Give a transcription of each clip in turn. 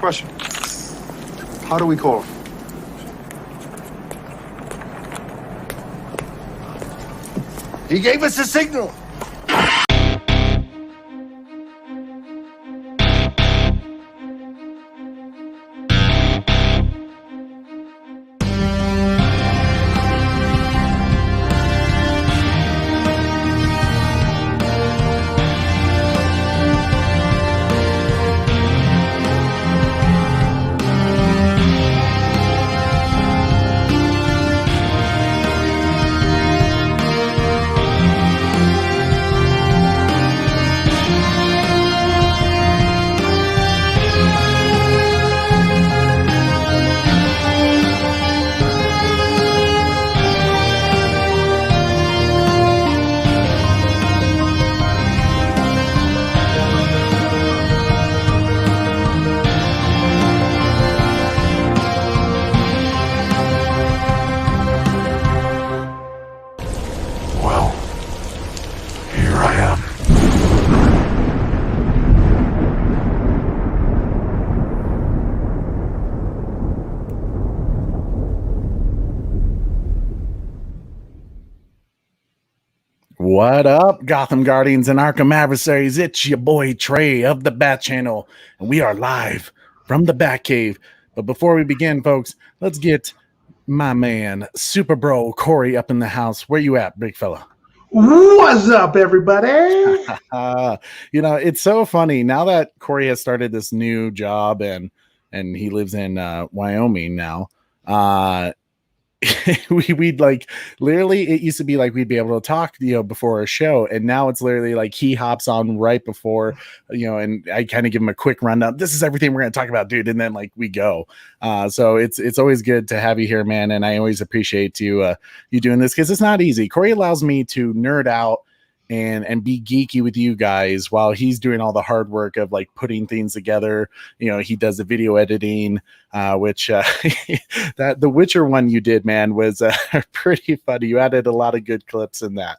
Question. How do we call him? He gave us a signal. What up, Gotham Guardians and Arkham Adversaries? It's your boy Trey of the Bat Channel, and we are live from the Bat Cave. But before we begin, folks, let's get my man, Super Bro Corey, up in the house. Where you at, big fella? What's up, everybody? You know, it's so funny now that Corey has started this new job and he lives in Wyoming now. We'd like literally, it used to be like we'd be able to talk, you know, before a show, and now it's literally like he hops on right before, you know, and I kind of give him a quick rundown. This is everything we're going to talk about, dude, and then like we go. So it's always good to have you here, man, and I always appreciate you doing this because it's not easy. Corey allows me to nerd out and be geeky with you guys while he's doing all the hard work of like putting things together. You know, he does the video editing, which that the Witcher one you did, man, was pretty funny. You added a lot of good clips in that.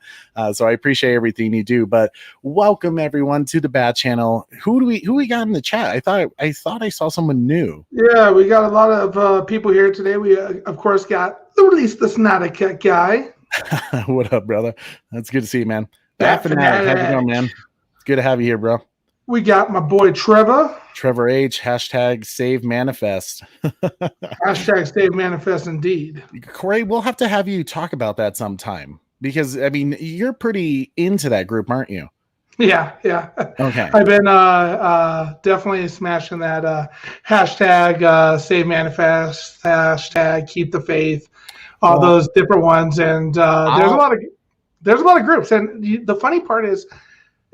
So I appreciate everything you do. But welcome everyone to the Bat Channel. Who we got in the chat? I thought I saw someone new. Yeah, we got a lot of people here today. We of course got the Snyder Cut guy. What up, brother? That's good to see you, man. Batfleck, how's it going, man? It's good to have you here, bro. We got my boy Trevor H, hashtag save manifest. Hashtag save manifest indeed. Corey, we'll have to have you talk about that sometime because I mean you're pretty into that group, aren't you? Yeah. Okay. I've been definitely smashing that hashtag save manifest, hashtag keep the faith, all those different ones, and there's a lot of groups, and the funny part is,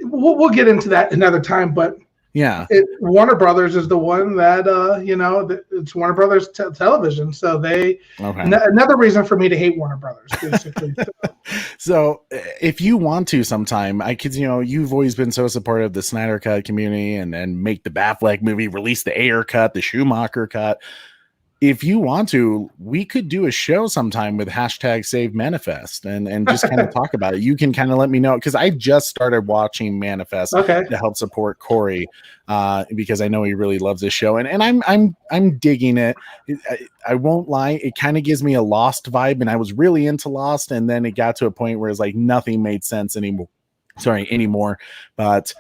we'll get into that another time. But yeah, Warner Brothers is the one that it's Warner Brothers television, so they another reason for me to hate Warner Brothers, basically. So if you want to sometime, I could, you know, you've always been so supportive of the Snyder Cut community and make the Batfleck movie, release the Ayer cut, the Schumacher cut. If you want to, we could do a show sometime with hashtag save manifest and just kind of talk about it. You can kind of let me know because I just started watching Manifest to help support Corey because I know he really loves this show and I'm digging it. I won't lie, it kind of gives me a Lost vibe, and I was really into Lost, and then it got to a point where it's like nothing made sense anymore. But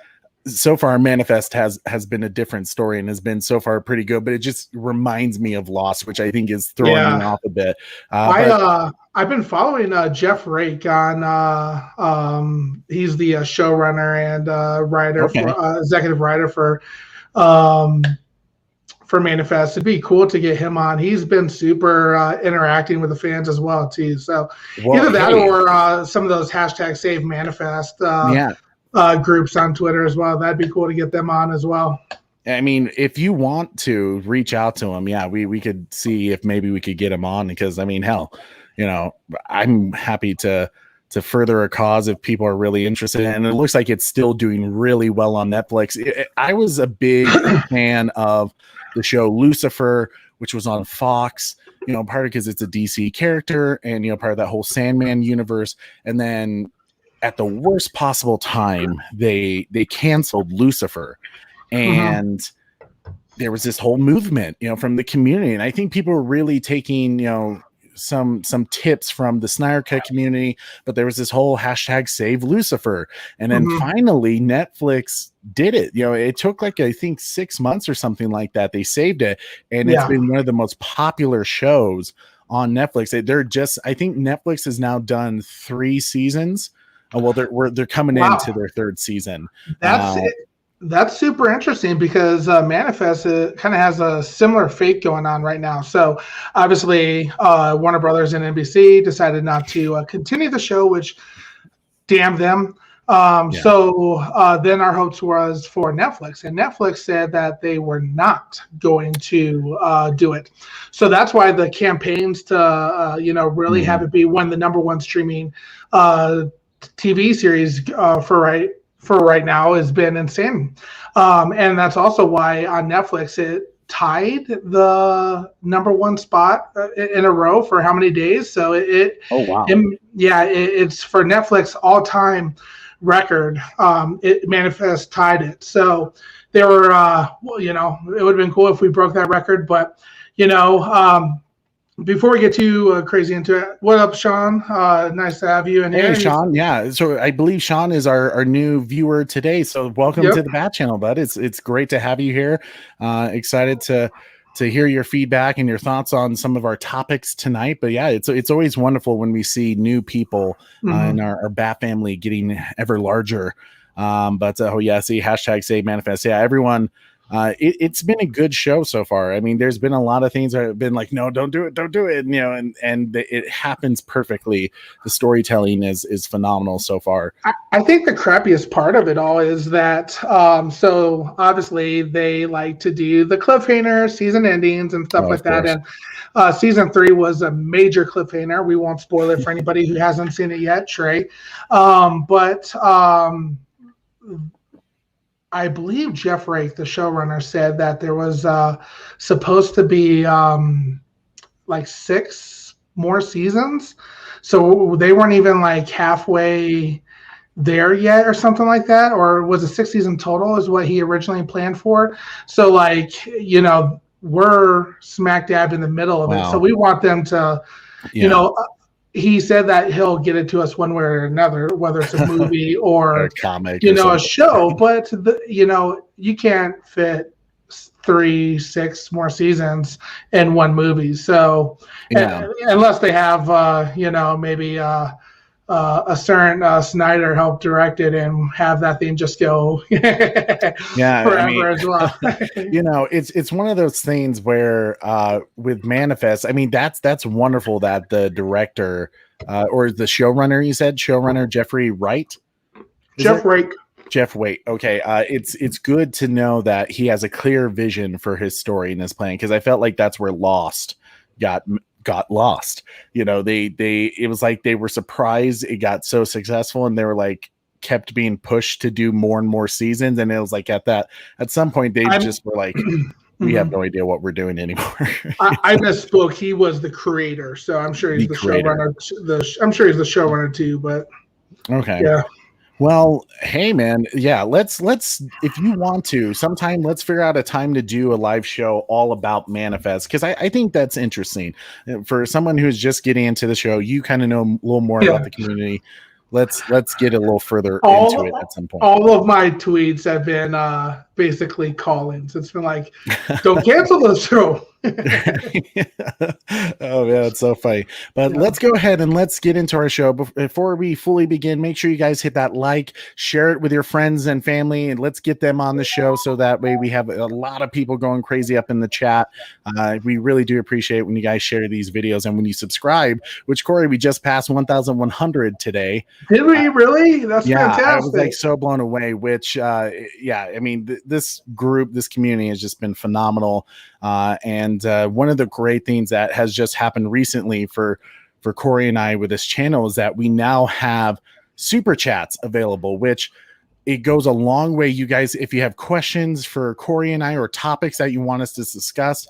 so far Manifest has been a different story and has been so far pretty good, but it just reminds me of Lost, which I think is throwing me off a bit. I've been following Jeff Rake on he's the showrunner and writer for executive writer for Manifest. It'd be cool to get him on. He's been super interacting with the fans as well too. So either that or some of those hashtag save manifest groups on Twitter as well. That'd be cool to get them on as well. I mean, if you want to reach out to him, we could see if maybe we could get him on, because I mean, hell, you know, I'm happy to further a cause if people are really interested in it. And it looks like it's still doing really well on Netflix. I was a big fan of the show Lucifer, which was on Fox, you know, part of because it's a DC character and, you know, part of that whole Sandman universe. And then at the worst possible time, they canceled Lucifer. And there was this whole movement, from the community. And I think people were really taking, some tips from the Snyder Cut community, but there was this whole hashtag save Lucifer. And then finally Netflix did it. It took like, I think 6 months or something like that. They saved it. And it's been one of the most popular shows on Netflix. I think Netflix has now done 3 seasons. Well, they're coming into their 3rd season. That's super interesting because Manifest kind of has a similar fate going on right now. So obviously Warner Brothers and NBC decided not to continue the show, which damn them. So then our hopes was for Netflix, and Netflix said that they were not going to do it. So that's why the campaigns to really have it be one of the number 1 streaming TV series for right now has been insane. And that's also why on Netflix it tied the number 1 spot in a row for how many days. So it's for Netflix all-time record. It Manifest tied it. So they were, it would have been cool if we broke that record, but before we get too crazy into it, what up, Sean? Nice to have you in here. Hey, Sean. Yeah, so I believe Sean is our new viewer today. So welcome to the Bat Channel, bud. It's great to have you here. Excited to hear your feedback and your thoughts on some of our topics tonight. But yeah, it's always wonderful when we see new people in our Bat family getting ever larger. See, hashtag save Manifest. Yeah, everyone. It's been a good show so far. I mean, there's been a lot of things that have been like, no, don't do it. And it happens perfectly. The storytelling is phenomenal so far. I think the crappiest part of it all is that, so obviously they like to do the cliffhanger season endings and stuff like that. And season 3 was a major cliffhanger. We won't spoil it for anybody who hasn't seen it yet, Trey. I believe Jeff Rake, the showrunner, said that there was supposed to be like 6 more seasons. So they weren't even like halfway there yet or something like that. Or was it 6 season total is what he originally planned for. So we're smack dab in the middle of it. So we want them to, he said that he'll get it to us one way or another, whether it's a movie or a comic, a show. But you can't fit 3-6 more seasons in one movie. So unless they have, maybe a certain Snyder help direct it and have that thing just go forever as well. It's one of those things where with Manifest, I mean, that's wonderful that the director or the showrunner, you said showrunner Jeffrey Wright, Jeff Rake. Jeff Wait. Okay. It's good to know that he has a clear vision for his story in his plan, because I felt like that's where Lost got lost. It was like they were surprised it got so successful, and they were like kept being pushed to do more and more seasons, and it was like at some point they just were like, we have no idea what we're doing anymore. I misspoke. He was the creator, so I'm sure he's the showrunner. I'm sure he's the showrunner too. But okay, yeah. Well, hey man, yeah, let's if you want to sometime, let's figure out a time to do a live show all about Manifest, because I think that's interesting for someone who's just getting into the show. You kind of know a little more about the community. Let's get a little further into it at some point. All of my tweets have been basically call-ins. It's been like, don't cancel the show. Oh yeah, it's so funny. But let's go ahead and let's get into our show. Before we fully begin, make sure you guys hit that like, share it with your friends and family, and let's get them on the show so that way we have a lot of people going crazy up in the chat. We really do appreciate when you guys share these videos and when you subscribe, which Corey, we just passed 1,100 today. Did we really? That's fantastic. I was like so blown away, which I mean, this group, this community has just been phenomenal. And one of the great things that has just happened recently for Corey and I with this channel is that we now have super chats available, which it goes a long way. You guys, if you have questions for Corey and I or topics that you want us to discuss,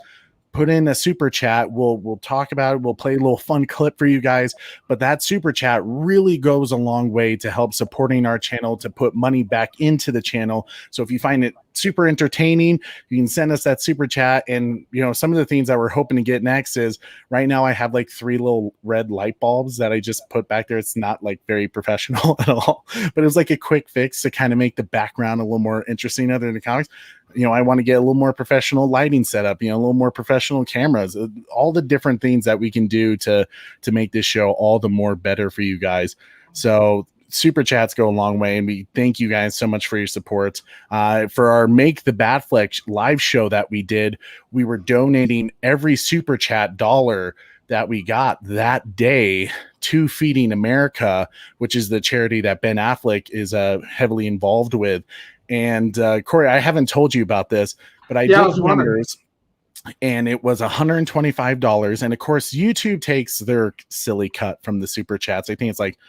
put in a super chat. We'll talk about it. We'll play a little fun clip for you guys. But that super chat really goes a long way to help supporting our channel, to put money back into the channel. So if you find it super entertaining, you can send us that super chat. And some of the things that we're hoping to get next is, right now I have like 3 little red light bulbs that I just put back there. It's not like very professional at all, but it was like a quick fix to kind of make the background a little more interesting other than the comics. I want to get a little more professional lighting setup, a little more professional cameras, all the different things that we can do to make this show all the more better for you guys. So super chats go a long way, and we thank you guys so much for your support. For our Make the Batfleck live show that we did, we were donating every super chat dollar that we got that day to Feeding America, which is the charity that Ben Affleck is heavily involved with. And Corey, I haven't told you about this, but I did numbers, and it was $125. And of course, YouTube takes their silly cut from the super chats. I think it's like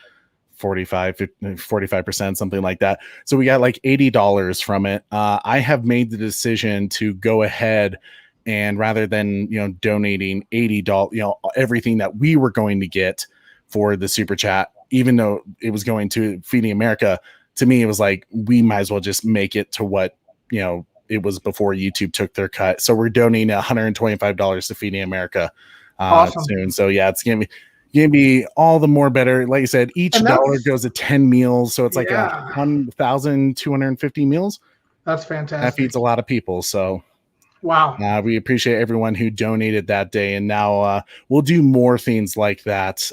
45%, something like that. So we got like $80 from it. I have made the decision to go ahead and, rather than donating $80, everything that we were going to get for the super chat, even though it was going to Feeding America, to me, it was like, we might as well just make it to what, it was before YouTube took their cut. So we're donating $125 to Feeding America soon. So yeah, it's going to be all the more better. Like I said, each dollar goes to 10 meals. So it's like 1,250 meals. That's fantastic. That feeds a lot of people. So wow. We appreciate everyone who donated that day. And now we'll do more things like that,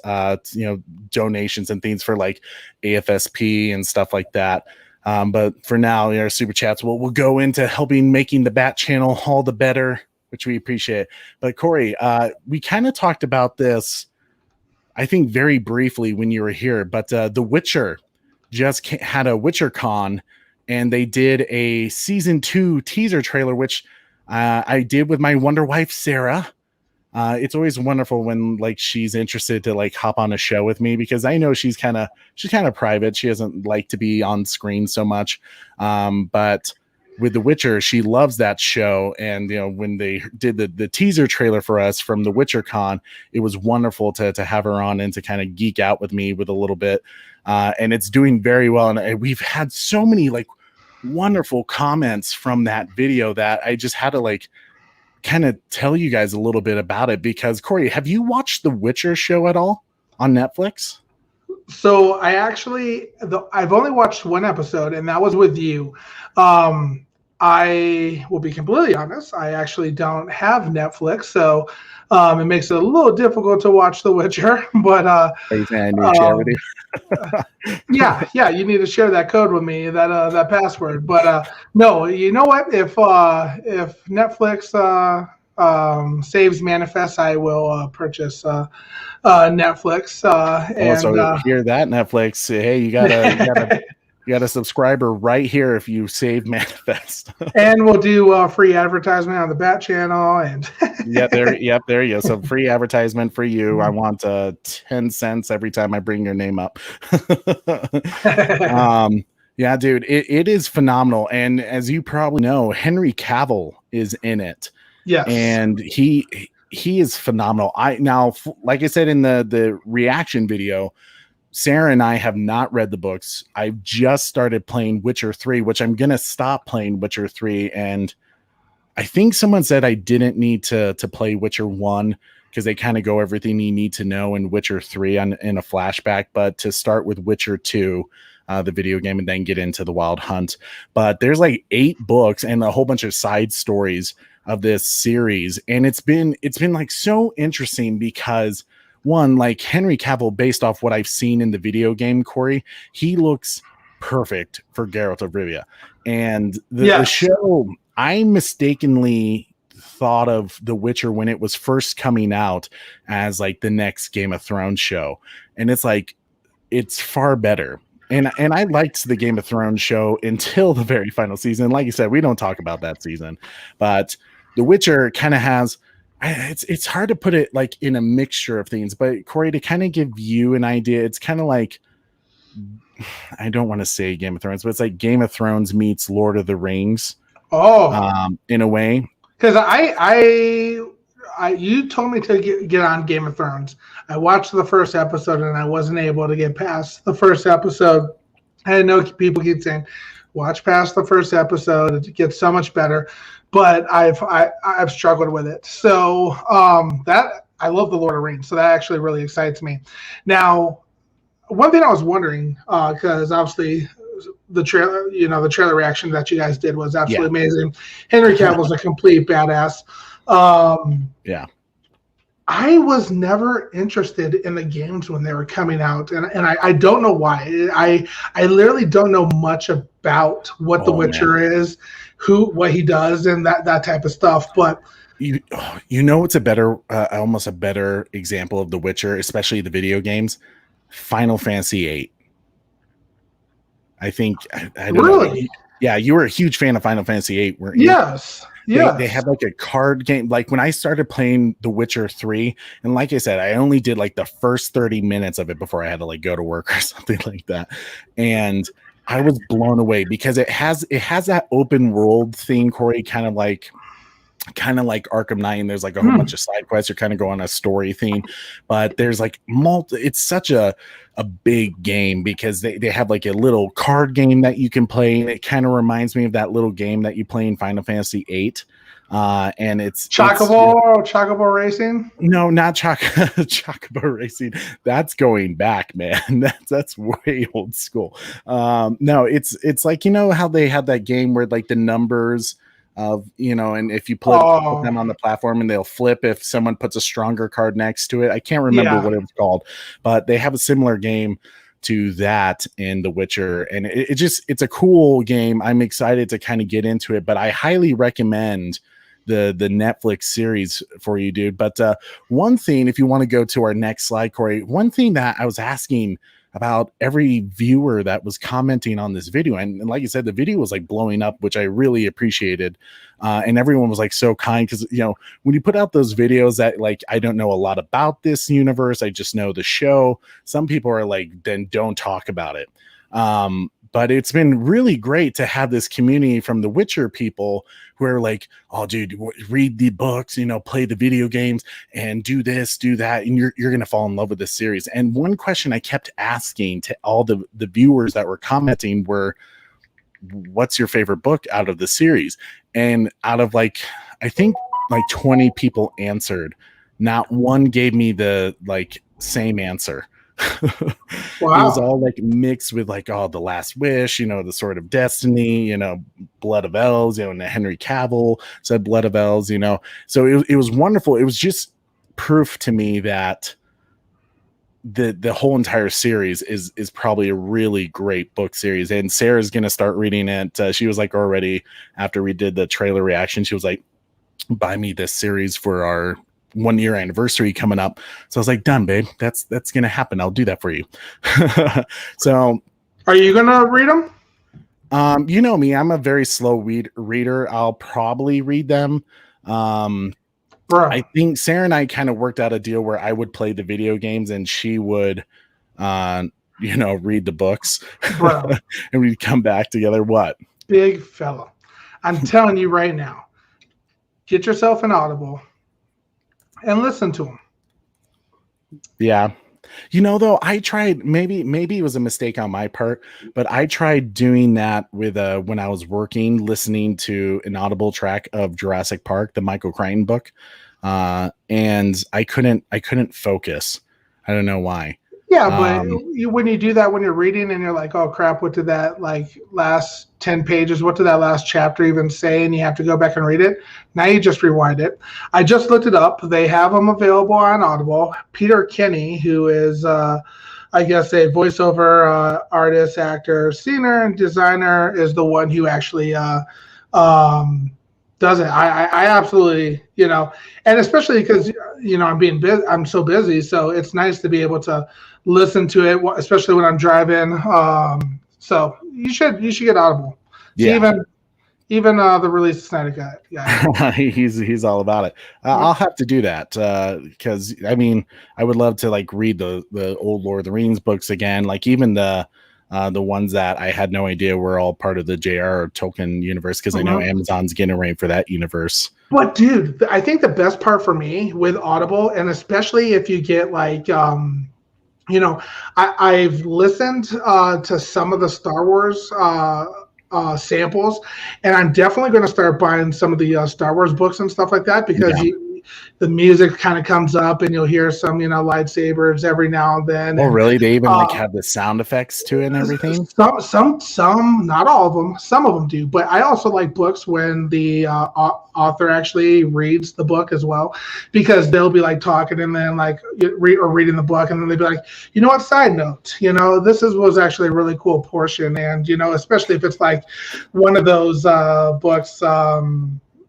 donations and things for like AFSP and stuff like that. But for now, our super chats we'll go into making the Bat channel all the better, which we appreciate. But Corey, we kind of talked about this, I think, very briefly when you were here, but The Witcher just had a WitcherCon, and they did a season 2 teaser trailer, which I did with my Wonder Wife, Sarah. It's always wonderful when she's interested to hop on a show with me, because I know she's kind of private. She doesn't like to be on screen so much. But with The Witcher, she loves that show. And, when they did the teaser trailer for us from the WitcherCon, it was wonderful to have her on and to kind of geek out with me with a little bit. And it's doing very well. And we've had so many wonderful comments from that video that I just had to kind of tell you guys a little bit about it. Because Corey, have you watched the Witcher show at all on Netflix? So I've only watched one episode, and that was with you. I will be completely honest, I actually don't have Netflix, so it makes it a little difficult to watch The Witcher. But charity. yeah, you need to share that code with me, that password. But no, you know what? If Netflix saves Manifest, I will purchase Netflix. So hear that, Netflix? Hey, you gotta you got a subscriber right here if you save Manifest. And we'll do free advertisement on the Bat channel. And there you go. So free advertisement for you. I want 10 cents every time I bring your name up. Yeah, dude, it is phenomenal. And as you probably know, Henry Cavill is in it. Yes. And he is phenomenal. Like I said in the reaction video, Sarah and I have not read the books. I've just started playing Witcher 3, which I'm going to stop playing Witcher 3. And I think someone said I didn't need to play Witcher 1 because they kind of go everything you need to know in Witcher 3 in a flashback, but to start with Witcher 2, the video game, and then get into the Wild Hunt. But there's 8 books and a whole bunch of side stories of this series. And it's been so interesting because, one, Henry Cavill, based off what I've seen in the video game, Corey, he looks perfect for Geralt of Rivia. And the show, I mistakenly thought of The Witcher when it was first coming out as the next Game of Thrones show. And it's far better. And I liked the Game of Thrones show until the very final season. Like you said, we don't talk about that season. But The Witcher kind of has... It's hard to put it in a mixture of things, but Corey, to kind of give you an idea, it's kind of I don't want to say Game of Thrones, but it's Game of Thrones meets Lord of the Rings. Oh, in a way. Because I you told me to get on Game of Thrones. I watched the first episode and I wasn't able to get past the first episode. I know people keep saying, watch past the first episode. It gets so much better, but I've struggled with it. So that I love the Lord of the Rings, so that actually really excites me. Now, one thing I was wondering, because obviously the trailer reaction that you guys did was absolutely amazing. Henry Cavill's a complete badass. Yeah. I was never interested in the games when they were coming out, and I don't know why. I literally don't know much about what The Witcher is, what he does, and that type of stuff. But you know, it's almost a better example of The Witcher, especially the video games. Final Fantasy VIII. I think I don't know. Yeah, you were a huge fan of Final Fantasy VIII, weren't you? Yes. Yeah, they had like a card game. Like when I started playing The Witcher 3, and like I said, I only did like the first 30 minutes of it before I had to like go to work or something like that. And I was blown away because it has that open world thing, Corey, kind of like Arkham Knight. There's like a whole bunch of side quests. You're kind of going on a story theme, but there's like it's such a big game because they have like a little card game that you can play, and it kind of reminds me of that little game that you play in Final Fantasy VIII. And it's Chocobo Racing. No, not Chocobo Racing. That's going back, man. That's way old school. No, it's like, you know how they had that game where like the numbers of, you know, and if you put them on the platform and they'll flip if someone puts a stronger card next to it. I can't remember what it was called, but they have a similar game to that in The Witcher, and it's a cool game. I'm excited to kind of get into it, but I highly recommend the Netflix series for you, dude. But one thing, if you want to go to our next slide, Corey, one thing that I was asking about every viewer that was commenting on this video, and like you said, the video was like blowing up, which I really appreciated, and everyone was like so kind, because, you know, when you put out those videos that like, I don't know a lot about this universe, I just know the show, some people are like, then don't talk about it. But it's been really great to have this community from the Witcher people who are like, oh, dude, read the books, you know, play the video games and do this, do that. And you're going to fall in love with this series. And one question I kept asking to all the viewers that were commenting were, what's your favorite book out of the series? And out of like, I think like 20 people answered, not one gave me the like same answer. Wow. It was all like mixed with like, oh, The Last Wish, you know, The Sword of Destiny, you know, Blood of Elves, you know, and Henry Cavill said Blood of Elves, you know. So it was wonderful. It was just proof to me that the whole entire series is probably a really great book series. And Sarah's going to start reading it. She was like, already after we did the trailer reaction, she was like, buy me this series for our 1 year anniversary coming up. So I was like, done, babe. That's gonna happen. I'll do that for you. So are you gonna read them? You know me, I'm a very slow reader. I'll probably read them. I think Sarah and I kind of worked out a deal where I would play the video games and she would you know, read the books. And we'd come back together. What? Big fella. I'm telling you right now, get yourself an Audible and listen to them. Yeah. You know, though, I tried, maybe it was a mistake on my part, but I tried doing that with when I was working, listening to an Audible track of Jurassic Park, the Michael Crichton book. And I couldn't focus. I don't know why. Yeah, but when you do that, when you're reading and you're like, oh crap, what did that like last 10 pages, what did that last chapter even say? And you have to go back and read it. Now you just rewind it. I just looked it up. They have them available on Audible. Peter Kinney, who is, I guess, a voiceover artist, actor, singer, and designer, is the one who actually does it. I absolutely, you know, and especially because, you know, I'm so busy, so it's nice to be able to listen to it, especially when I'm driving. So you should get Audible. Yeah. Even the release of Snyder guy. he's all about it. I'll have to do that because I mean, I would love to like read the old Lord of the Rings books again, like even the The ones that I had no idea were all part of the J.R. Tolkien universe, because I know Amazon's getting a reign for that universe. But dude, I think the best part for me with Audible, and especially if you get like, I've listened to some of the Star Wars samples, and I'm definitely going to start buying some of the Star Wars books and stuff like that, because the music kind of comes up and you'll hear some, lightsabers every now and then. Oh, really? They even have the sound effects to it and everything? Some, not all of them. Some of them do. But I also like books when the author actually reads the book as well, because they'll be like talking and then like reading the book, and then they'll be like, you know what, side note, this was actually a really cool portion. And, especially if it's like one of those books,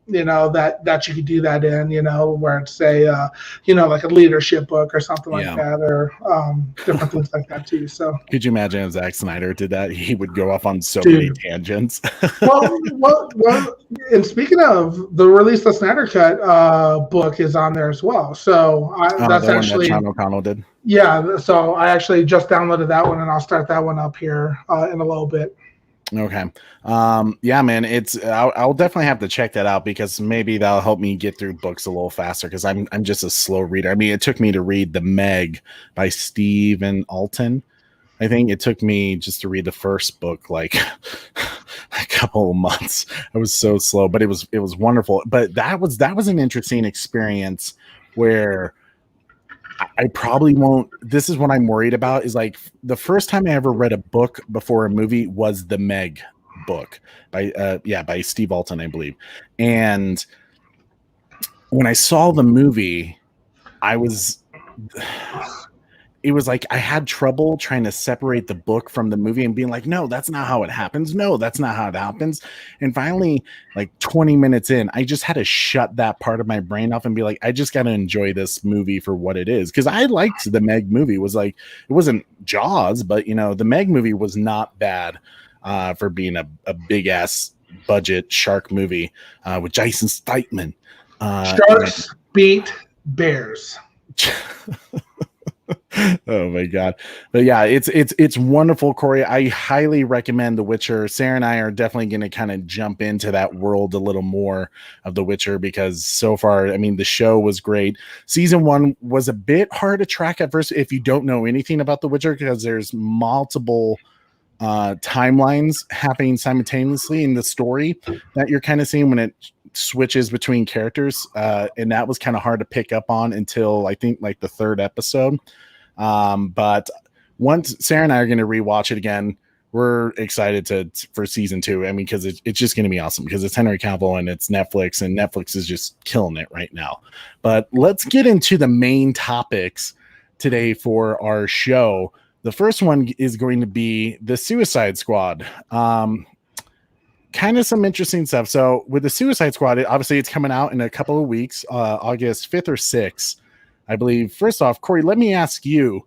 that you could do that in, where it's like a leadership book or something like that, or different things like that too. So could you imagine if Zack Snyder did that? He would go off on so many tangents. well, and speaking of the release, the Snyder Cut book is on there as well. So that's actually Sean O'Connell did. Yeah, so I actually just downloaded that one, and I'll start that one up here in a little bit. Okay. Yeah, man, I'll definitely have to check that out, because maybe that'll help me get through books a little faster, because I'm just a slow reader. I mean, it took me to read The Meg by Stephen Alton. I think it took me just to read the first book like a couple of months. I was so slow, but it was wonderful. But that was an interesting experience where I probably won't. This is what I'm worried about, is like the first time I ever read a book before a movie was the Meg book by Steve Alton, I believe. And when I saw the movie, it was like I had trouble trying to separate the book from the movie and being like, no, that's not how it happens. No, that's not how it happens. And finally, like 20 minutes in, I just had to shut that part of my brain off and be like, I just got to enjoy this movie for what it is. Because I liked the Meg movie. It was like, it wasn't Jaws, but the Meg movie was not bad for being a big ass budget shark movie with Jason Statham. Sharks beat bears. Oh my god. But yeah, it's wonderful, Corey. I highly recommend The Witcher. Sarah and I are definitely going to kind of jump into that world a little more of The Witcher, because so far, I mean, the show was great. Season 1 was a bit hard to track at first if you don't know anything about The Witcher, because there's multiple timelines happening simultaneously in the story that you're kind of seeing when it switches between characters, and that was kind of hard to pick up on until I think like the 3rd episode. But once Sarah and I are going to rewatch it again, we're excited for season 2. I mean, because it's just going to be awesome, because it's Henry Cavill and it's Netflix, and Netflix is just killing it right now. But let's get into the main topics today for our show. The first one is going to be the Suicide Squad. Kind of some interesting stuff. So with the Suicide Squad, obviously it's coming out in a couple of weeks, August 5th or 6th, I believe. First off, Corey, let me ask you,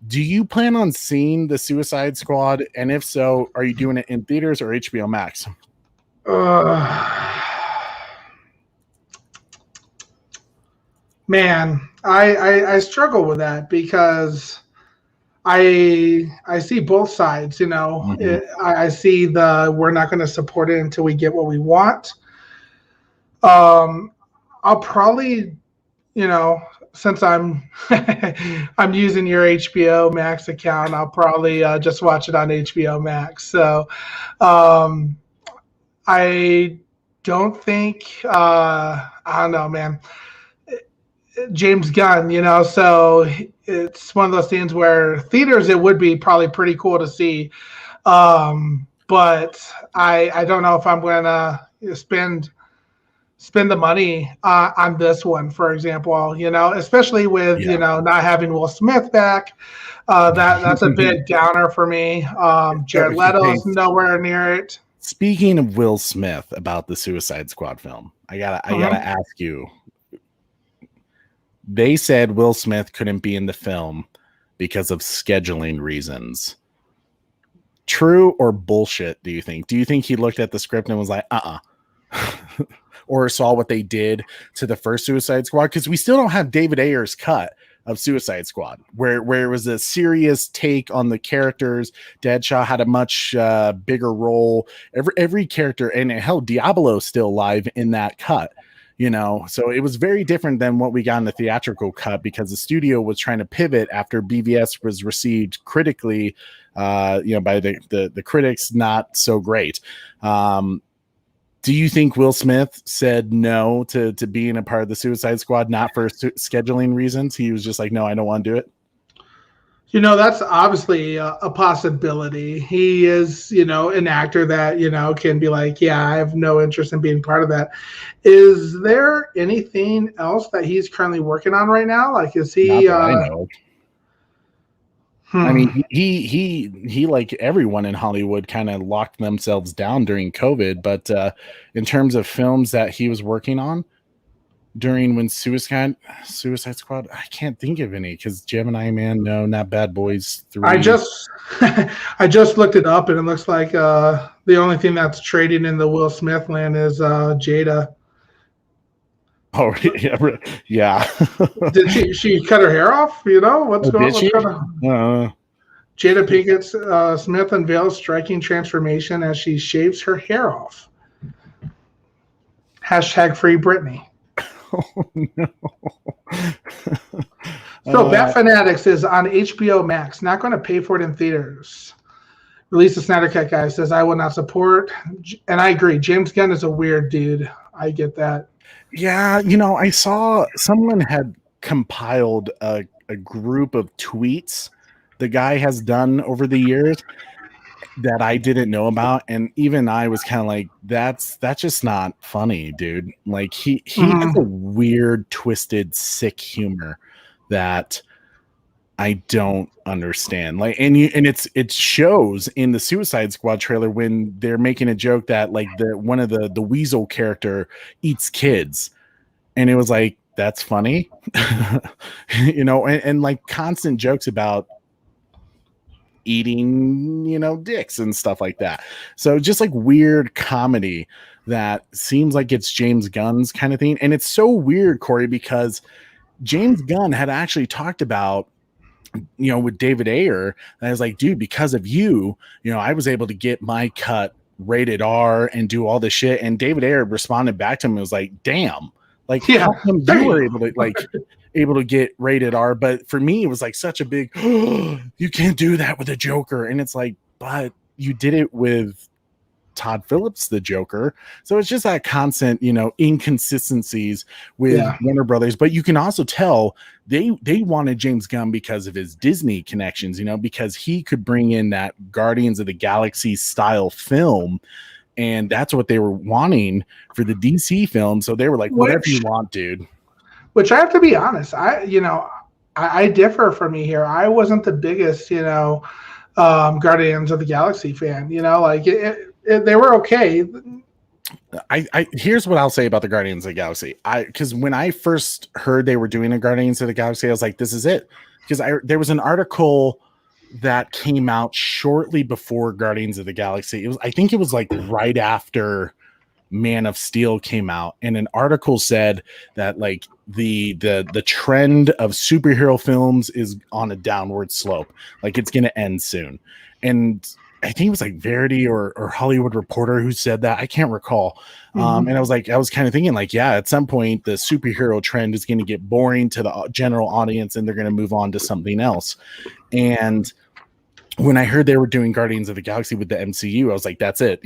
do you plan on seeing the Suicide Squad? And if so, are you doing it in theaters or HBO Max? Man, I struggle with that, because I see both sides, I see we're not going to support it until we get what we want. I'll probably, since I'm I'm using your HBO Max account, I'll probably just watch it on HBO Max. So I don't think I don't know, man. James Gunn, so it's one of those things where theaters, it would be probably pretty cool to see. But I don't know if I'm going to spend the money on this one, for example, especially with, not having Will Smith back. That's a big downer for me. Jared Leto's nowhere near it. Speaking of Will Smith, about the Suicide Squad film, I gotta ask you. They said Will Smith couldn't be in the film because of scheduling reasons. True or bullshit, do you think? Do you think he looked at the script and was like, or saw what they did to the first Suicide Squad? Because we still don't have David Ayer's cut of Suicide Squad, where it was a serious take on the characters. Deadshot had a much bigger role. Every character, and hell, Diablo's still alive in that cut. So it was very different than what we got in the theatrical cut, because the studio was trying to pivot after BVS was received critically, by the critics, not so great. Do you think Will Smith said no to being a part of the Suicide Squad, not for scheduling reasons? He was just like, no, I don't want to do it. That's obviously a possibility. He is, an actor that, can be like, yeah, I have no interest in being part of that. Is there anything else that he's currently working on right now? Like, is he? Not that I know. I mean, he like everyone in Hollywood kind of locked themselves down during COVID. But in terms of films that he was working on during when Suicide Squad, I can't think of any, because Gemini Man, no, not Bad Boys 3. I just looked it up, and it looks like the only thing that's trading in the Will Smith land is Jada. Oh yeah. Did she cut her hair off? What's going on? Jada Pinkett Smith unveils striking transformation as she shaves her hair off. # free Britney. Oh, no. So Bat Fanatics is on HBO Max. Not going to pay for it in theaters. Release the Snyder Cut guy says, I will not support. And I agree. James Gunn is a weird dude. I get that. Yeah, I saw someone had compiled a group of tweets the guy has done over the years that I didn't know about, and even I was kind of like, that's just not funny, dude. Like he has a weird, twisted, sick humor that I don't understand. Like, and it shows in the Suicide Squad trailer when they're making a joke that like one of the Weasel character eats kids, and it was like, that's funny. And like constant jokes about eating, dicks and stuff like that. So just like weird comedy that seems like it's James Gunn's kind of thing. And it's so weird, Corey, because James Gunn had actually talked about, with David Ayer, and I was like, dude, because of you, I was able to get my cut rated R and do all this shit. And David Ayer responded back to him and was like, damn, like, how come you were able to get rated R? But for me, it was like such a big, you can't do that with a Joker. And it's like, but you did it with Todd Phillips, the Joker. So it's just that constant, inconsistencies with Warner Brothers. But you can also tell they wanted James Gunn because of his Disney connections, because he could bring in that Guardians of the Galaxy style film. And that's what they were wanting for the DC film. So they were like, whatever you want, dude. Which I have to be honest, I differ from you here. I wasn't the biggest, Guardians of the Galaxy fan. They were okay. I here's what I'll say about the Guardians of the Galaxy. Because when I first heard they were doing a Guardians of the Galaxy, I was like, this is it. Because there was an article that came out shortly before Guardians of the Galaxy. I think it was like right after Man of Steel came out, and an article said that like the trend of superhero films is on a downward slope, like it's going to end soon. And I think it was like Verity or Hollywood Reporter who said that. I can't recall. And I was kind of thinking like, yeah, at some point the superhero trend is going to get boring to the general audience and they're going to move on to something else. And when I heard they were doing Guardians of the Galaxy with the MCU, I was like, that's it.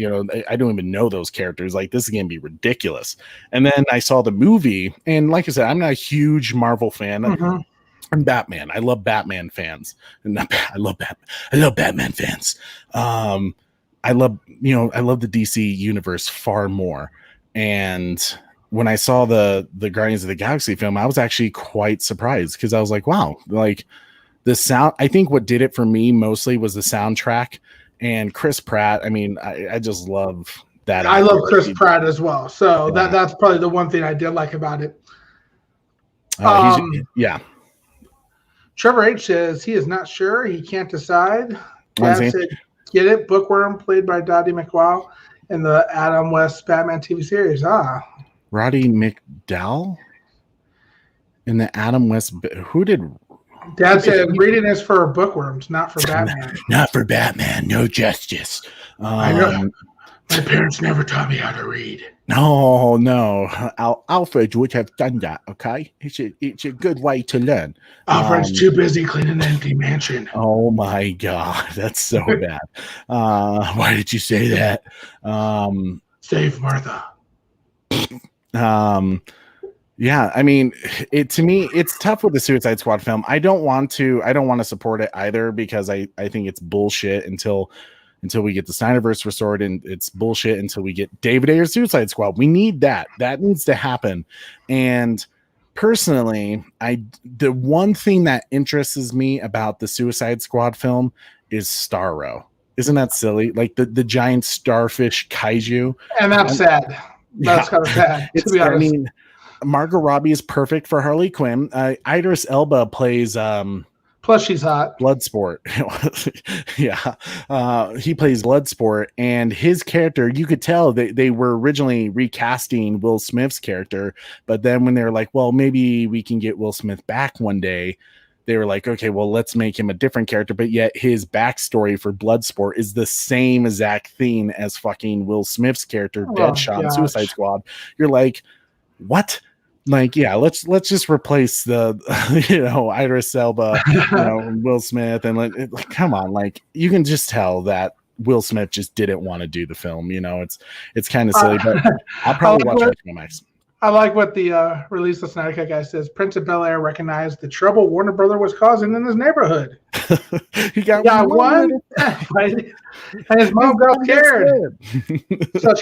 I don't even know those characters. Like, this is going to be ridiculous. And then I saw the movie, and like I said, I'm not a huge Marvel fan. I'm Batman. I love Batman fans. I love Batman fans. I love the DC universe far more. And when I saw the Guardians of the Galaxy film, I was actually quite surprised, because I was like, wow, like, the sound, I think what did it for me mostly was the soundtrack and Chris Pratt. I mean, I just love that. I love Chris Pratt as well. So that's probably the one thing I did like about it. Trevor H says he is not sure. He can't decide. Dad said, get it? Bookworm, played by Dottie McWow in the Adam West Batman TV series. Roddy McDowell in the Adam West. Who did Dad said reading is for bookworms, not for Batman. Not for Batman. No justice. I know. My parents never taught me how to read. No. Alfred would have done that. Okay, it's a good way to learn. Alfred's too busy cleaning the empty mansion. Oh my God, that's so bad. Why did you say that? Save Martha. Yeah, I mean, to me, it's tough with the Suicide Squad film. I don't want to support it either because I think it's bullshit until we get the Snyderverse restored, and it's bullshit until we get David Ayer's Suicide Squad. We need that. That needs to happen. And personally, the one thing that interests me about the Suicide Squad film is Starro. Isn't that silly? Like the giant starfish kaiju. And that's sad. That's kind of sad, to be honest. I mean, Margot Robbie is perfect for Harley Quinn. Idris Elba plays plus she's hot. Bloodsport. Yeah. He plays Bloodsport, and his character, you could tell they were originally recasting Will Smith's character, but then when they were like, well, maybe we can get Will Smith back one day, they were like, okay, well, let's make him a different character. But yet his backstory for Bloodsport is the same exact thing as fucking Will Smith's character, Deadshot in Suicide Squad. You're like, what? Like, yeah, let's just replace the Idris Elba, Will Smith, and like, come on, like, you can just tell that Will Smith just didn't want to do the film. It's kind of silly, but I'll probably watch it on Max. I like what the release the Snyder Cut guy says. Prince of Bel-Air recognized the trouble Warner Brother was causing in his neighborhood. He got one, and his mom got scared. So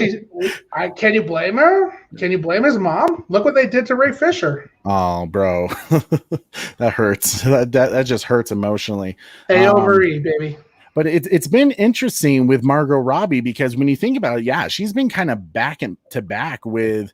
can you blame her? Can you blame his mom? Look what they did to Ray Fisher. Oh, bro, that hurts. That just hurts emotionally. Marie, baby. But it's been interesting with Margot Robbie because when you think about it, yeah, she's been kind of back to back with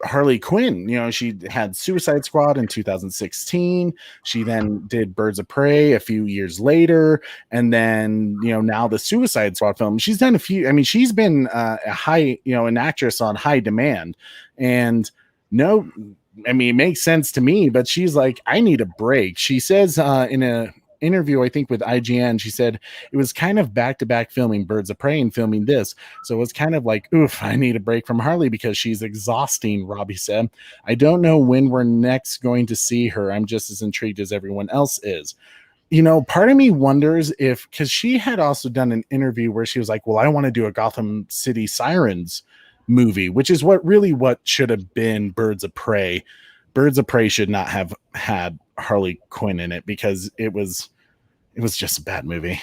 Harley Quinn. She had Suicide Squad in 2016. She then did Birds of Prey a few years later, and then now the Suicide Squad film. She's done a few. I mean, she's been an actress on high demand, and it makes sense to me. But she's like, I need a break. She says in a interview, I think with IGN, she said it was kind of back-to-back filming Birds of Prey and filming this, so it was kind of like, oof, I need a break from Harley because she's exhausting. Robbie said, I don't know when we're next going to see her. I'm just as intrigued as everyone else is. Part of me wonders if, because she had also done an interview where she was like, well, I want to do a Gotham City Sirens movie, which is what should have been Birds of Prey. Birds of Prey should not have had Harley Quinn in it because it was just a bad movie.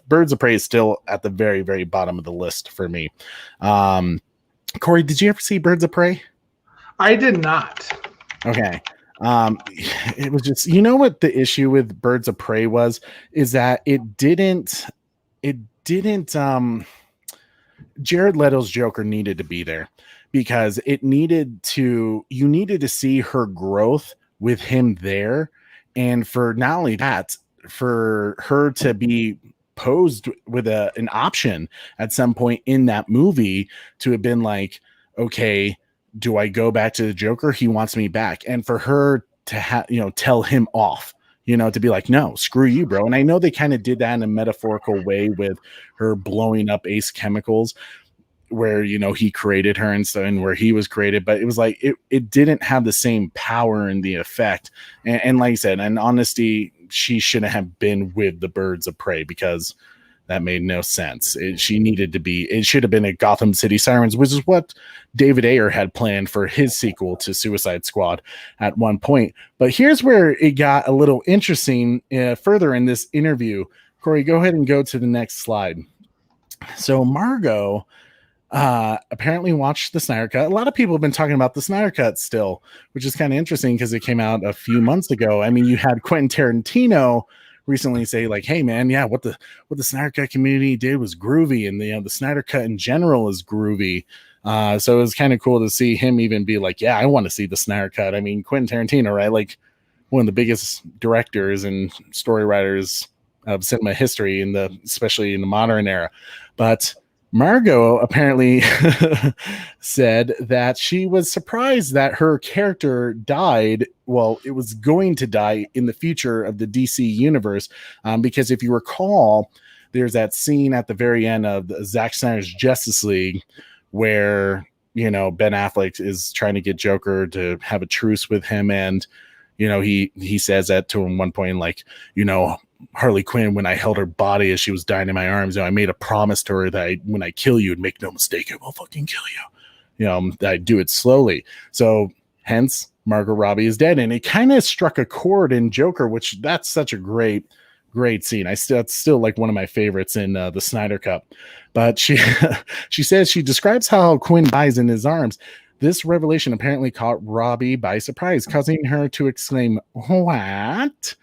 Birds of Prey is still at the very, very bottom of the list for me. Corey, did you ever see Birds of Prey? I did not. Okay. It was just, what the issue with Birds of Prey is that it didn't Jared Leto's Joker needed to be there because you needed to see her growth with him there. And for not only that, for her to be posed with an option at some point in that movie to have been like, okay, do I go back to the Joker? He wants me back. And for her to tell him off, to be like, no, screw you, bro. And I know they kind of did that in a metaphorical way with her blowing up Ace Chemicals, where he created her and so, and where he was created, but it was like it didn't have the same power and the effect. And like I said, in honesty, she shouldn't have been with the Birds of Prey because that made no sense. It should have been a Gotham City Sirens, which is what David Ayer had planned for his sequel to Suicide Squad at one point. But here's where it got a little interesting further in this interview. Corey, go ahead and go to the next slide. So Margot apparently watched the Snyder Cut. A lot of people have been talking about the Snyder Cut still, which is kind of interesting because it came out a few months ago. I mean, you had Quentin Tarantino recently say like, hey man, yeah, what the Snyder Cut community did was groovy, and the Snyder Cut in general is groovy. So it was kind of cool to see him even be like, yeah, I want to see the Snyder Cut. I mean, Quentin Tarantino, right? Like one of the biggest directors and story writers of cinema history especially in the modern era. But Margot apparently said that she was surprised that her character died. Well, it was going to die in the future of the DC universe, because if you recall, there's that scene at the very end of Zack Snyder's Justice League where Ben Affleck is trying to get Joker to have a truce with him, and he says that to him one point, like, Harley Quinn, when I held her body as she was dying in my arms, I made a promise to her that when I kill you, and make no mistake, I will fucking kill you. I do it slowly. So hence Margot Robbie is dead. And it kind of struck a chord in Joker, which that's such a great scene. It's still like one of my favorites in the Snyder Cut. But she says, she describes how Quinn dies in his arms. This revelation apparently caught Robbie by surprise, causing her to exclaim, "What?"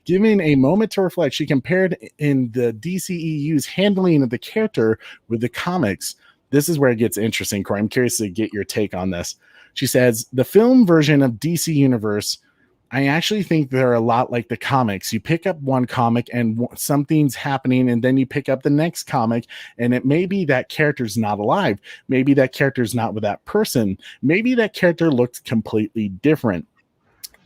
Giving a moment to reflect, she compared in the DCEU's handling of the character with the comics. This is where it gets interesting, Corey. I'm curious to get your take on this. She says, the film version of DC Universe, I actually think they're a lot like the comics. You pick up one comic and something's happening, and then you pick up the next comic, and it may be that character's not alive. Maybe that character's not with that person. Maybe that character looks completely different.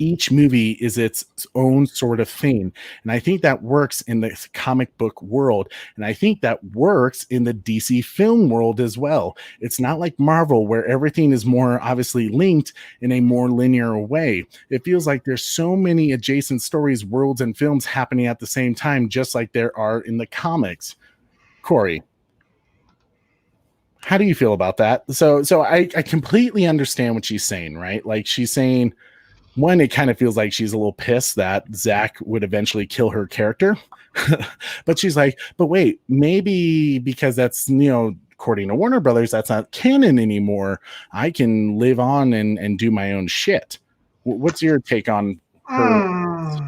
Each movie is its own sort of thing. And I think that works in the comic book world. And I think that works in the DC film world as well. It's not like Marvel, where everything is more obviously linked in a more linear way. It feels like there's so many adjacent stories, worlds, and films happening at the same time, just like there are in the comics. Corey, how do you feel about that? So I completely understand what she's saying, right? Like, she's saying, one, it kind of feels like she's a little pissed that Zack would eventually kill her character. But she's like, but wait, maybe because that's, according to Warner Brothers, that's not canon anymore. I can live on and do my own shit. What's your take on her?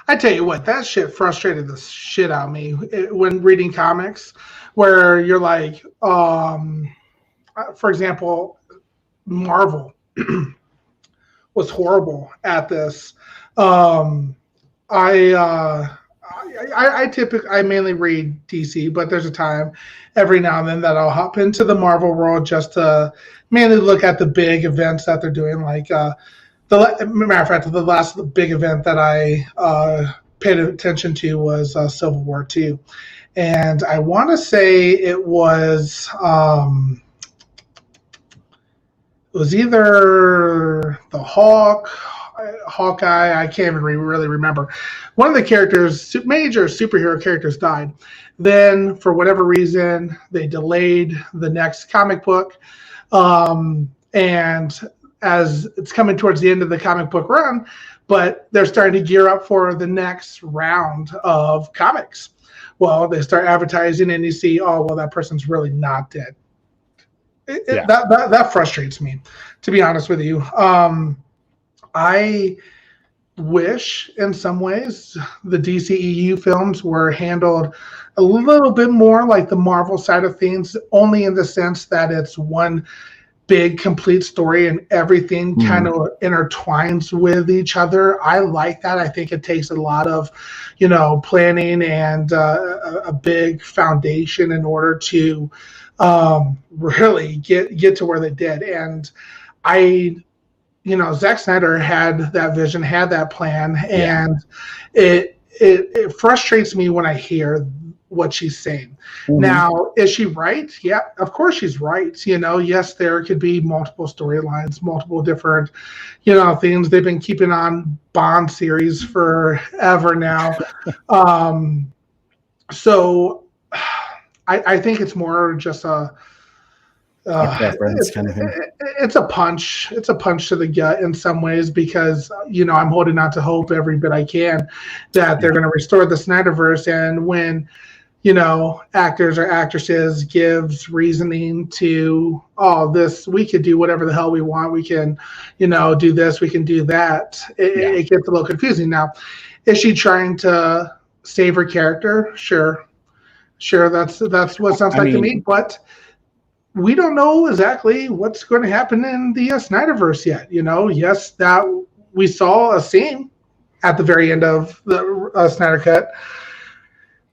I tell you what, that shit frustrated the shit out of me when reading comics, where you're like, for example, Marvel was horrible at this. I mainly read DC, but there's a time every now and then that I'll hop into the Marvel world just to mainly look at the big events that they're doing. Like, matter of fact, the last big event that I paid attention to was Civil War II. And I want to say it was either the Hawkeye, I can't even really remember. One of the characters, major superhero characters, died. Then, for whatever reason, they delayed the next comic book. And as it's coming towards the end of the comic book run, but they're starting to gear up for the next round of comics. Well, they start advertising, and you see, oh, well, that person's really not dead. That frustrates me, to be honest with you. I wish in some ways the DCEU films were handled a little bit more like the Marvel side of things, only in the sense that it's one big complete story and everything kind of intertwines with each other. I like that. I think it takes a lot of planning and a big foundation in order to really get to where they did. And Zack Snyder had that vision, had that plan, and it frustrates me when I hear what she's saying. Now, is she right? Yeah, of course she's right. Yes, there could be multiple storylines, multiple different, things. They've been keeping on Bond series forever now. So I think it's more just preference kind of thing. It's a punch. It's a punch to the gut in some ways, because I'm holding out to hope every bit I can that they're going to restore the Snyderverse. And when actors or actresses gives reasoning to, this, we could do whatever the hell we want. We can, do this, we can do that. It gets a little confusing. Now, is she trying to save her character? Sure. That's what it sounds like to me. But we don't know exactly what's going to happen in the Snyderverse yet. Yes, that we saw a scene at the very end of the Snyder Cut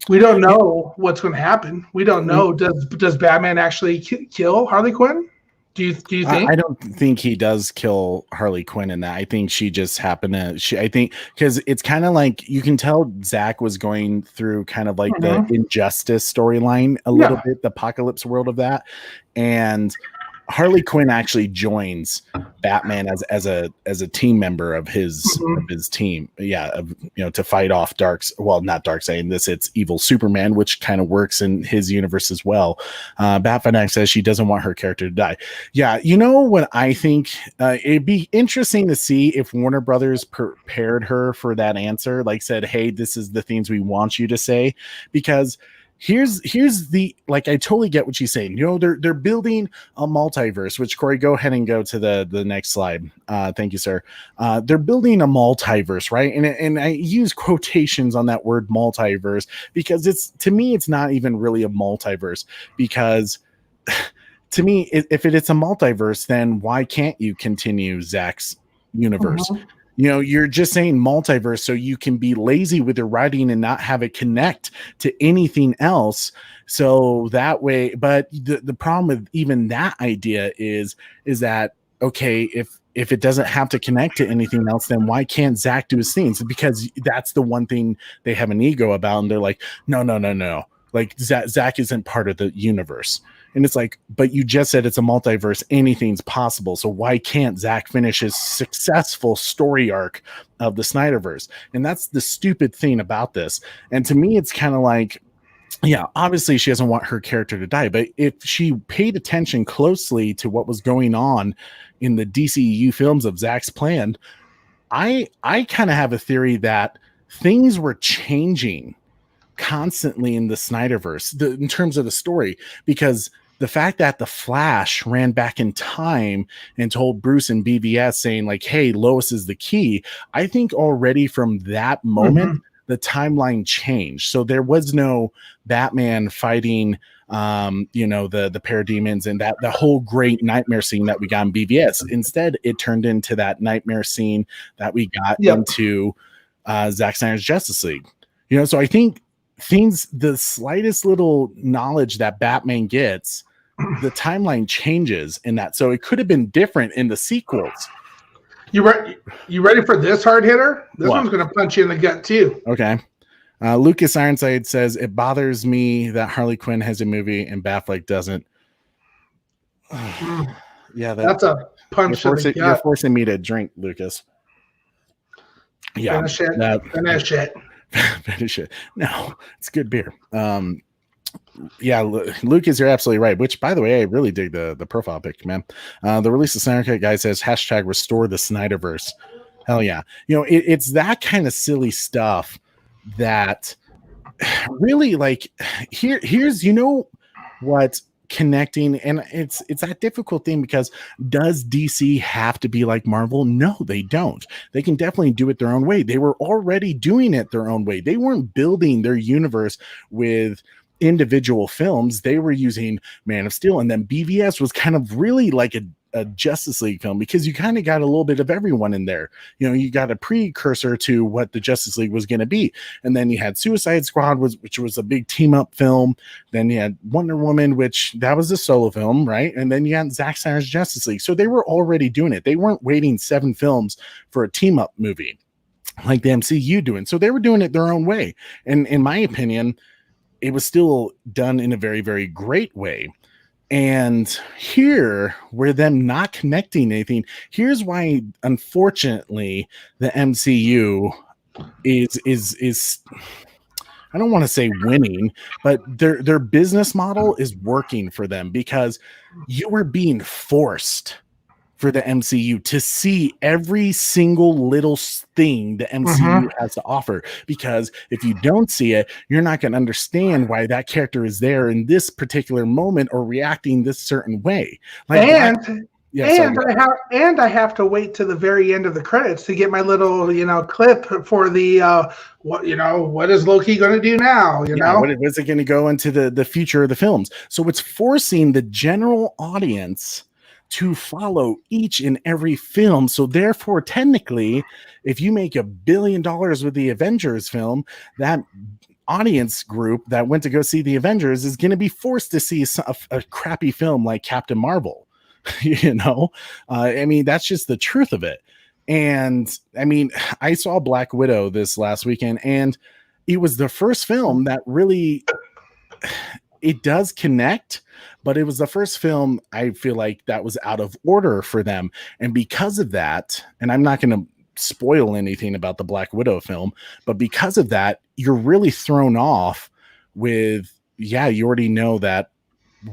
We don't know what's going to happen. We don't know. Does Batman actually kill Harley Quinn? Do you think? I don't think he does kill Harley Quinn in that. I think she just happened to. I think because it's kind of like you can tell Zack was going through kind of like the Injustice storyline a little bit, the apocalypse world of that, and Harley Quinn actually joins Batman as a team member of his team. Yeah, to fight off not Darkseid in this, it's evil Superman, which kind of works in his universe as well. Batfleck says she doesn't want her character to die. Yeah, what I think it'd be interesting to see if Warner Brothers prepared her for that answer, like said, hey, this is the things we want you to say, because here's the, like, I totally get what she's saying. They're building a multiverse, which Corey, go ahead and go to the next slide. Thank you, sir. They're building a multiverse, right? And I use quotations on that word multiverse because to me, it's not even really a multiverse, because to me, if it's a multiverse, then why can't you continue Zack's universe? You're just saying multiverse so you can be lazy with your writing and not have it connect to anything else. So that way, but the problem with even that idea is that, okay, if it doesn't have to connect to anything else, then why can't Zack do his things? Because that's the one thing they have an ego about. And they're like, no. Like Zack isn't part of the universe. And it's like, but you just said it's a multiverse. Anything's possible. So why can't Zack finish his successful story arc of the Snyderverse? And that's the stupid thing about this. And to me, it's kind of like, yeah, obviously she doesn't want her character to die. But if she paid attention closely to what was going on in the DCEU films of Zack's plan, I kind of have a theory that things were changing constantly in the Snyderverse in terms of the story, because the fact that the Flash ran back in time and told Bruce and BVS saying like, hey, Lois is the key, I think already from that moment the timeline changed. So there was no Batman fighting the parademons and that the whole great nightmare scene that we got in BVS. Instead, it turned into that nightmare scene that we got into Zack Snyder's Justice League. So I think the slightest little knowledge that Batman gets, the timeline changes in that. So it could have been different in the sequels. You ready for this hard hitter? This one's going to punch you in the gut too. Okay. Lucas Ironside says, it bothers me that Harley Quinn has a movie and Batfleck doesn't. Yeah, that's a punch in the gut. You're forcing me to drink, Lucas. Yeah. Finish it. Finish it. No, it's good beer. Yeah, Lucas, you're absolutely right. Which, by the way, I really dig the profile pic, man. The release of Snyder Cut guy says # restore the Snyderverse. Hell yeah. It's that kind of silly stuff that really, like, here's what connecting, and it's that difficult thing, because does DC have to be like Marvel? No, they don't. They can definitely do it their own way. They were already doing it their own way. They weren't building their universe with individual films. They were using Man of Steel, and then BVS was kind of really like a Justice League film, because you kind of got a little bit of everyone in there. You got a precursor to what the Justice League was going to be, and then you had Suicide Squad, which was a big team up film. Then you had Wonder Woman, which that was a solo film, right? And then you had Zack Snyder's Justice League. So they were already doing it. They weren't waiting 7 films for a team up movie like the MCU doing. So they were doing it their own way, and in my opinion, it was still done in a very, very great way. And here, we're them not connecting anything. Here's why, unfortunately, the MCU is I don't want to say winning, but their business model is working for them, because you were being forced for the MCU to see every single little thing the MCU has to offer, because if you don't see it, you're not going to understand why that character is there in this particular moment or reacting this certain way. I have to wait to the very end of the credits to get my little clip for the what is Loki going to do now? What is it going to go into the future of the films? So it's forcing the general audience to follow each and every film. So therefore, technically, if you make $1 billion with the Avengers film, that audience group that went to go see the Avengers is going to be forced to see a crappy film like Captain Marvel. I mean, that's just the truth of it. And I mean, I saw Black Widow this last weekend, and it was the first film that really, it does connect, but it was the first film I feel like that was out of order for them. And because of that, and I'm not going to spoil anything about the Black Widow film, but because of that, you're really thrown off with, you already know that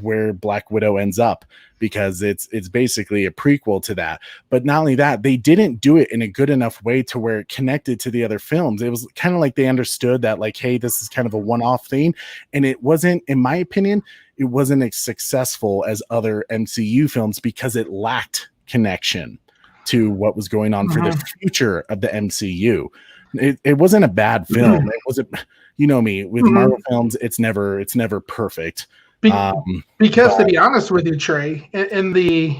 where Black Widow ends up, because it's basically a prequel to that. But not only that, they didn't do it in a good enough way to where it connected to the other films. It was kind of like they understood that, like, hey, this is kind of a one-off thing. And it wasn't, in my opinion, it wasn't as successful as other MCU films because it lacked connection to what was going on for the future of the MCU. It wasn't a bad film. It wasn't, me, with Marvel films, it's never perfect. Because to be honest with you, Trey, in the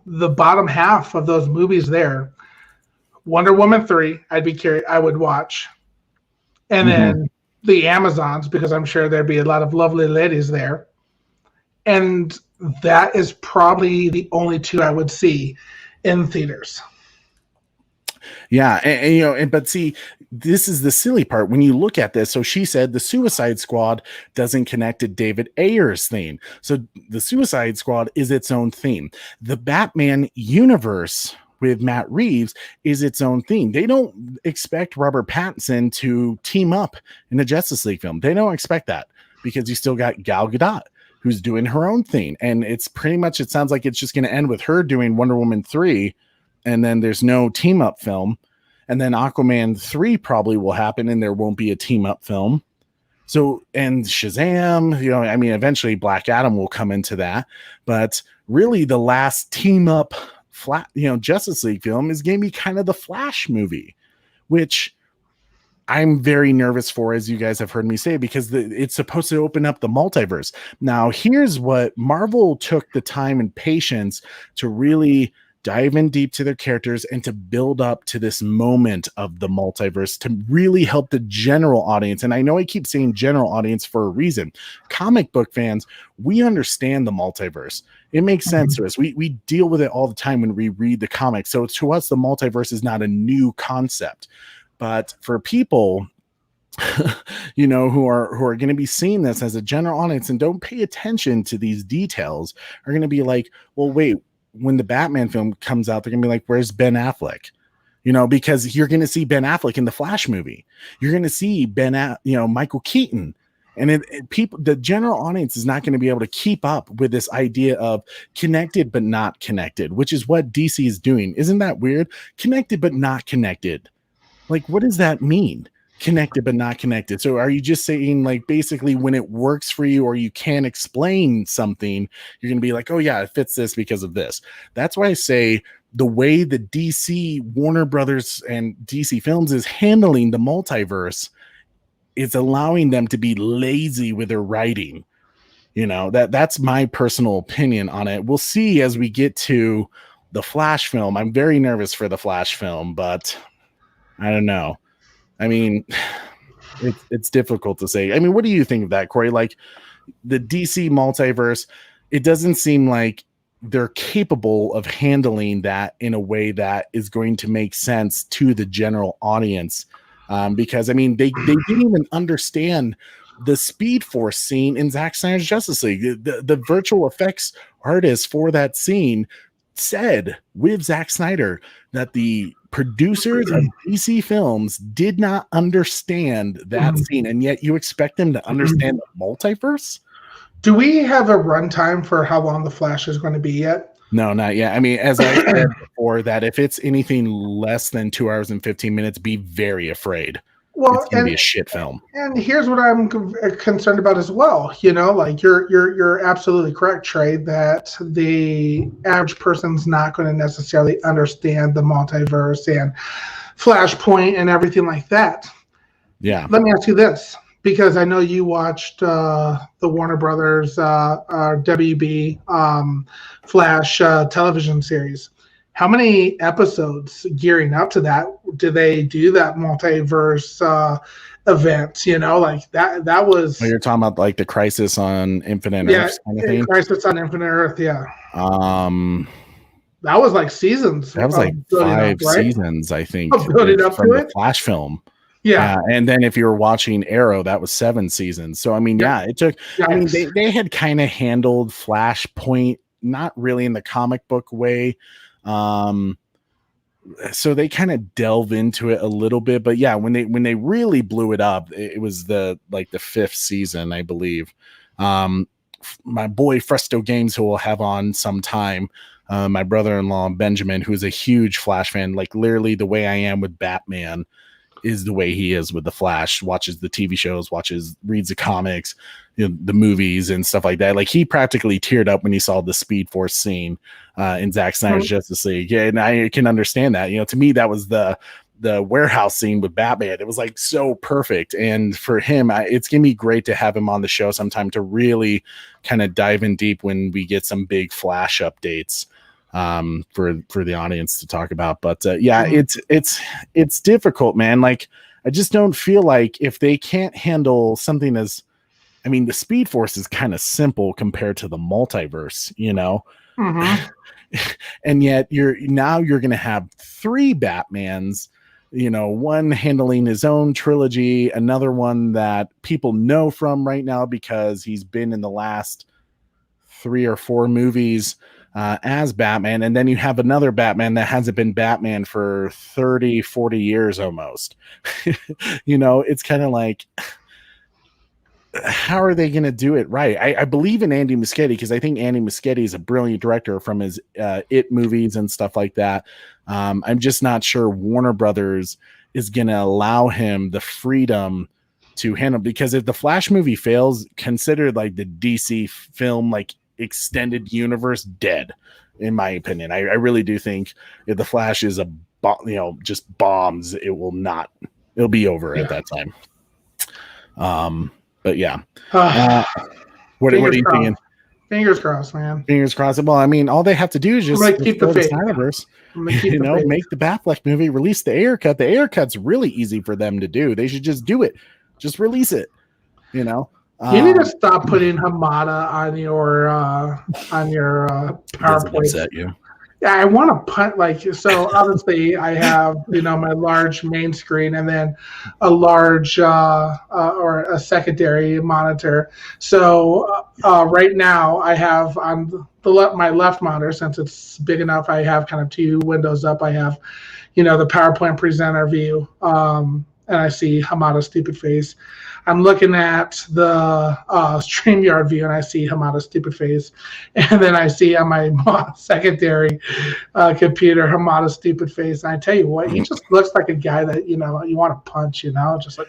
the bottom half of those movies there, Wonder Woman 3, I would watch, and then the Amazons, because I'm sure there'd be a lot of lovely ladies there, and that is probably the only two I would see in theaters. Yeah, and but see, this is the silly part when you look at this. So she said the Suicide Squad doesn't connect to David Ayer's theme. So the Suicide Squad is its own theme. The Batman universe with Matt Reeves is its own theme. They don't expect Robert Pattinson to team up in a Justice League film. They don't expect that because you still got Gal Gadot, who's doing her own thing. And it's pretty much, it sounds like it's just going to end with her doing Wonder Woman 3. And then there's no team up film. And then Aquaman 3 probably will happen and there won't be a team up film. So, and Shazam, eventually Black Adam will come into that. But really the last team up Justice League film is going to be kind of the Flash movie, which I'm very nervous for, as you guys have heard me say, because it's supposed to open up the multiverse. Now, here's what Marvel took the time and patience to really dive in deep to their characters and to build up to this moment of the multiverse to really help the general audience. And I know I keep saying general audience for a reason. Comic book fans, we understand the multiverse. It makes sense to us. We deal with it all the time when we read the comics. So to us, the multiverse is not a new concept. But for people, who are going to be seeing this as a general audience and don't pay attention to these details, are going to be like, well, wait, when the Batman film comes out, they're going to be like, where's Ben Affleck? Because you're going to see Ben Affleck in the Flash movie. You're going to see Michael Keaton. And the general audience is not going to be able to keep up with this idea of connected but not connected, which is what DC is doing. Isn't that weird? Connected but not connected. Like, what does that mean? Connected but not connected. So are you just saying, like, basically when it works for you or you can't explain something, you're going to be like, oh yeah, it fits this because of this. That's why I say the way the DC, Warner Brothers and DC Films is handling the multiverse is allowing them to be lazy with their writing. That's my personal opinion on it. We'll see as we get to the Flash film. I'm very nervous for the Flash film, but I don't know. I mean, it's difficult to say. I mean, what do you think of that, Corey? Like, the DC multiverse, it doesn't seem like they're capable of handling that in a way that is going to make sense to the general audience. Because, I mean, they didn't even understand the Speed Force scene in Zack Snyder's Justice League. The virtual effects artist for that scene said with Zack Snyder that the producers of DC Films did not understand that scene, and yet you expect them to understand the multiverse? Do we have a runtime for how long the Flash is going to be yet? No, not yet. I mean, as I said before, that if it's anything less than 2 hours and 15 minutes, be very afraid. Well, it's going to be a shit film. And here's what I'm concerned about as well. Like you're absolutely correct, Trey, that the average person's not going to necessarily understand the multiverse and Flashpoint and everything like that. Yeah. Let me ask you this, because I know you watched the Warner Brothers WB Flash television series. how many episodes gearing up to that do they do that multiverse event? You know, like that was. Oh, you're talking about like the Crisis on Infinite Earths kind of thing. Crisis on Infinite Earth, yeah. That was like seasons. That was like 5 seasons, I think, building up from to the it. Flash film. Yeah. And then if you were watching Arrow, that was 7 seasons. So I mean, it took. I mean, they had kind of handled Flashpoint, not really in the comic book way. So they kind of delve into it a little bit, but yeah, when they really blew it up, it was the 5th season, I believe. My boy Fresto Games, who we'll have on sometime, my brother-in-law Benjamin, who's a huge Flash fan, like literally the way I am with Batman is the way he is with the Flash. Watches the TV shows, reads the comics, the movies and stuff like that. Like he practically teared up when he saw the Speed Force scene in Zack Snyder's Justice League. Yeah, and I can understand that. To me, that was the warehouse scene with Batman. It was like so perfect. And for him, it's gonna be great to have him on the show sometime to really kind of dive in deep when we get some big Flash updates for the audience to talk about. But it's difficult, man. Like I just don't feel like if they can't handle something as, I mean, the Speed Force is kind of simple compared to the multiverse, and yet you're going to have 3 Batmans, one handling his own trilogy, another one that people know from right now because he's been in the last 3 or 4 movies as Batman, and then you have another Batman that hasn't been Batman for 30-40 years almost. It's kind of like, how are they going to do it right? I believe in Andy Muschietti because I think Andy Muschietti is a brilliant director from his It movies and stuff like that. I'm just not sure Warner Brothers is going to allow him the freedom to handle, because if the Flash movie fails, consider like the DC film like extended universe dead, in my opinion. I really do think if the Flash is just bombs, it'll be over at that time. But yeah, what are you thinking? Fingers crossed, man. Fingers crossed. Well, I mean, all they have to do is just keep the faith. Snyderverse. Make the Batfleck movie, release the Ayer cut. The Ayer cut's really easy for them to do. They should just do it. Just release it. You need to stop putting Hamada on your PowerPoint. Upset you. Yeah, I want to put so obviously I have, my large main screen and then a large or a secondary monitor. So right now I have on my left monitor, since it's big enough, I have kind of 2 windows up. I have, the PowerPoint presenter view, and I see Hamada's stupid face. I'm looking at the StreamYard view and I see Hamada's stupid face. And then I see on my secondary computer Hamada's stupid face. And I tell you what, he just looks like a guy that, you want to punch, just like,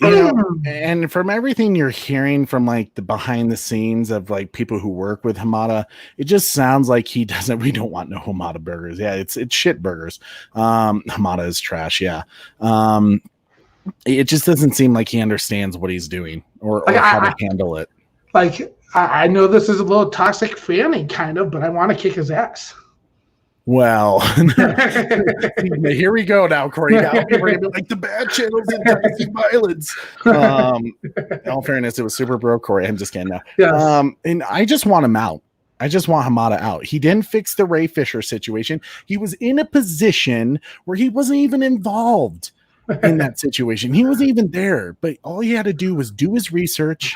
And from everything you're hearing from like the behind the scenes of like people who work with Hamada, it just sounds like we don't want no Hamada burgers. Yeah, it's shit burgers. Hamada is trash. Yeah. It just doesn't seem like he understands what he's doing or how to handle it. Like, I know this is a little toxic fanning kind of, but I want to kick his ass. Well, here we go now, Corey. Now people are gonna be like, the bad channels and toxic violence. In all fairness, it was Super Bro Corey. I'm just kidding now. Yes. And I just want him out. I just want Hamada out. He didn't fix the Ray Fisher situation. He was in a position where he wasn't even involved in that situation. He wasn't even there, but all he had to do was do his research,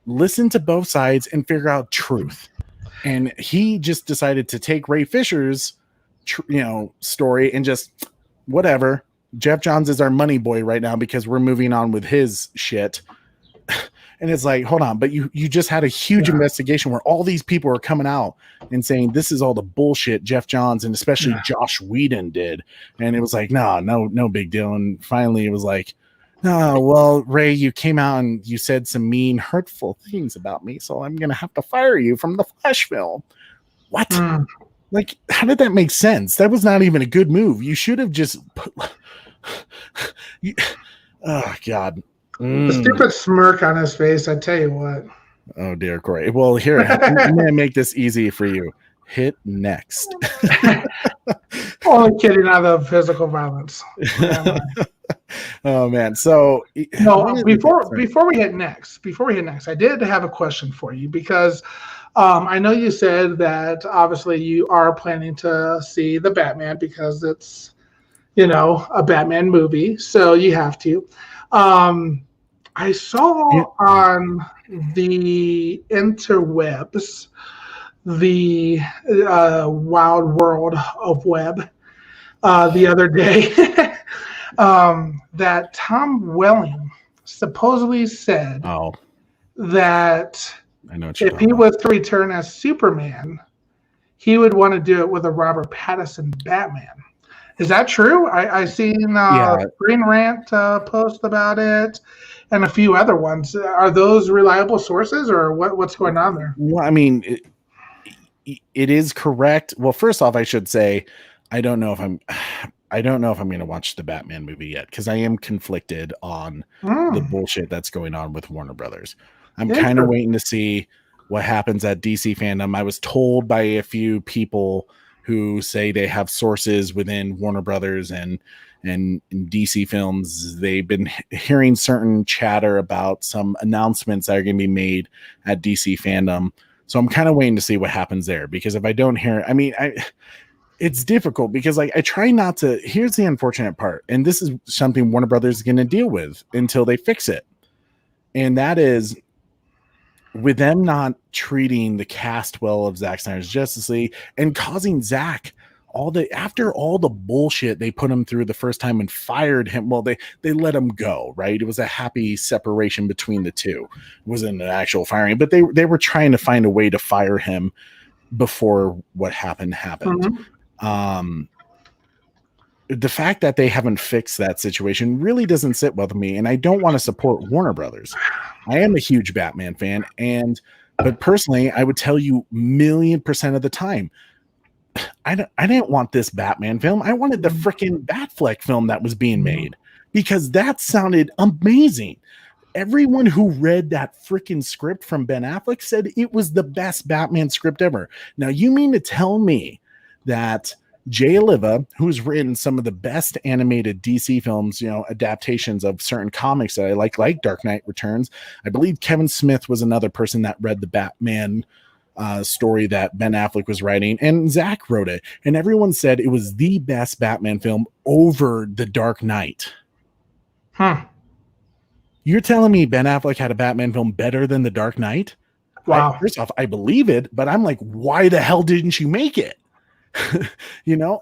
listen to both sides, and figure out truth. And he just decided to take Ray Fisher's story and just whatever. Jeff Johns is our money boy right now because we're moving on with his shit. And it's like, hold on, but you just had a huge investigation where all these people are coming out and saying this is all the bullshit Jeff Johns and especially Josh Whedon did. And it was like, no big deal. And finally it was like, no, well, Ray, you came out and you said some mean, hurtful things about me, so I'm going to have to fire you from the Flash film. What? Like, how did that make sense? That was not even a good move. You should have just put... Oh, God. The stupid smirk on his face, I tell you what. Oh, dear, Corey. Well, here, I'm going to make this easy for you. hit next. Only kidding, out of physical violence. Oh man. So no, before we hit next, I did have a question for you because I know you said that obviously you are planning to see the Batman because it's, a Batman movie, so you have to. I saw on the interwebs, the wild world of web, the other day, that Tom Welling supposedly said that I know if he was to return as Superman, he would want to do it with a Robert Pattinson Batman. Is that true? I seen Screen Rant post about it and a few other ones. Are those reliable sources or what's going on there? Well, I mean, it is correct. Well, first off, I should say I don't know if I'm going to watch the Batman movie yet because I am conflicted on the bullshit that's going on with Warner Brothers. I'm kind of waiting to see what happens at DC fandom. I was told by a few people who say they have sources within Warner Brothers and in DC films. They've been hearing certain chatter about some announcements that are going to be made at DC fandom. So I'm kind of waiting to see what happens there, because if I don't hear, it's difficult because I try not to. Here's the unfortunate part, and this is something Warner Brothers is going to deal with until they fix it. And that is with them not treating the cast well of Zack Snyder's Justice League and causing Zack after all the bullshit they put him through the first time and fired him. Well, they let him go, right? It was a happy separation between the two. It wasn't an actual firing, but they were trying to find a way to fire him before what happened. Mm-hmm. The fact that they haven't fixed that situation really doesn't sit well with me, and I don't want to support Warner Brothers. I am a huge Batman fan, but personally, I would tell you 1,000,000% of the time, I didn't want this Batman film. I wanted the freaking Batfleck film that was being made, because that sounded amazing. Everyone who read that freaking script from Ben Affleck said it was the best Batman script ever. Now, you mean to tell me that Jay Oliva, who's written some of the best animated DC films, adaptations of certain comics that I like Dark Knight Returns. I believe Kevin Smith was another person that read the Batman story that Ben Affleck was writing, and Zack wrote it. And everyone said it was the best Batman film over The Dark Knight. You're telling me Ben Affleck had a Batman film better than The Dark Knight? Wow. First off, I believe it, but I'm like, why the hell didn't you make it?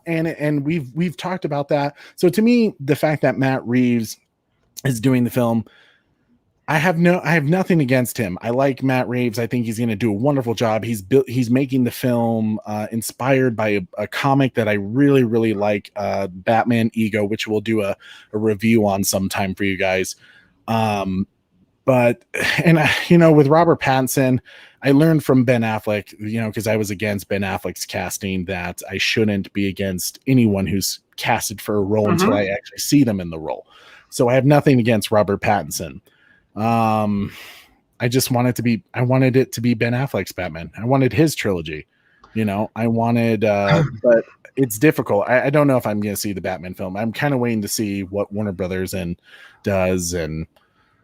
And we've talked about that. So to me, the fact that Matt Reeves is doing the film, I have nothing against him. I like Matt Reeves. I think he's going to do a wonderful job. He's making the film inspired by a comic that I really, really like, Batman Ego, which we'll do a review on sometime for you guys. With Robert Pattinson, I learned from Ben Affleck, because I was against Ben Affleck's casting, that I shouldn't be against anyone who's casted for a role until I actually see them in the role. So I have nothing against Robert Pattinson. I just wanted it to be Ben Affleck's Batman. I wanted his trilogy, but it's difficult. I don't know if I'm going to see the Batman film. I'm kind of waiting to see what Warner Brothers does and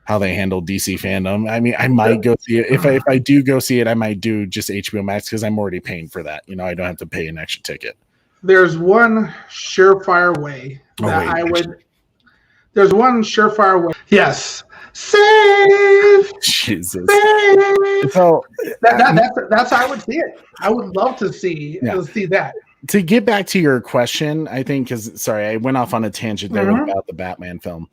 how they handle DC fandom. I mean, I might go see it. If I do go see it, I might do just HBO Max because I'm already paying for that. I don't have to pay an extra ticket. There's one surefire way There's one surefire way. Yes. Save. Jesus. Save. So that's how I would see it. I would love to see that. To get back to your question, I think, I went off on a tangent there about the Batman film.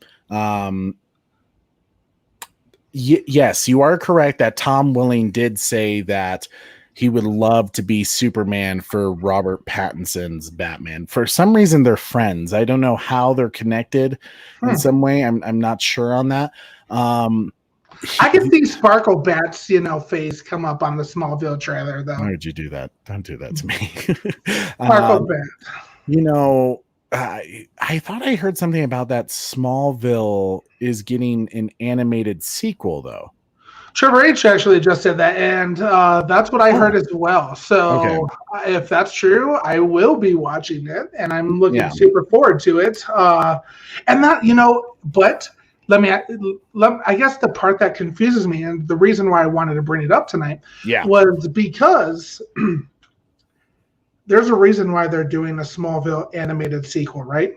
Yes, you are correct that Tom Welling did say that he would love to be Superman for Robert Pattinson's Batman. For some reason, they're friends. I don't know how they're connected in some way. I'm not sure on that. I can see Sparkle Bat's face come up on the Smallville trailer, though. Why would you do that? Don't do that to me. Sparkle Bat. I thought I heard something about that Smallville is getting an animated sequel, though. Trevor H actually just said that, and that's what I heard as well. So if that's true, I will be watching it, and I'm looking super forward to it. And that, but I guess the part that confuses me, and the reason why I wanted to bring it up tonight, was because there's a reason why they're doing a Smallville animated sequel, right?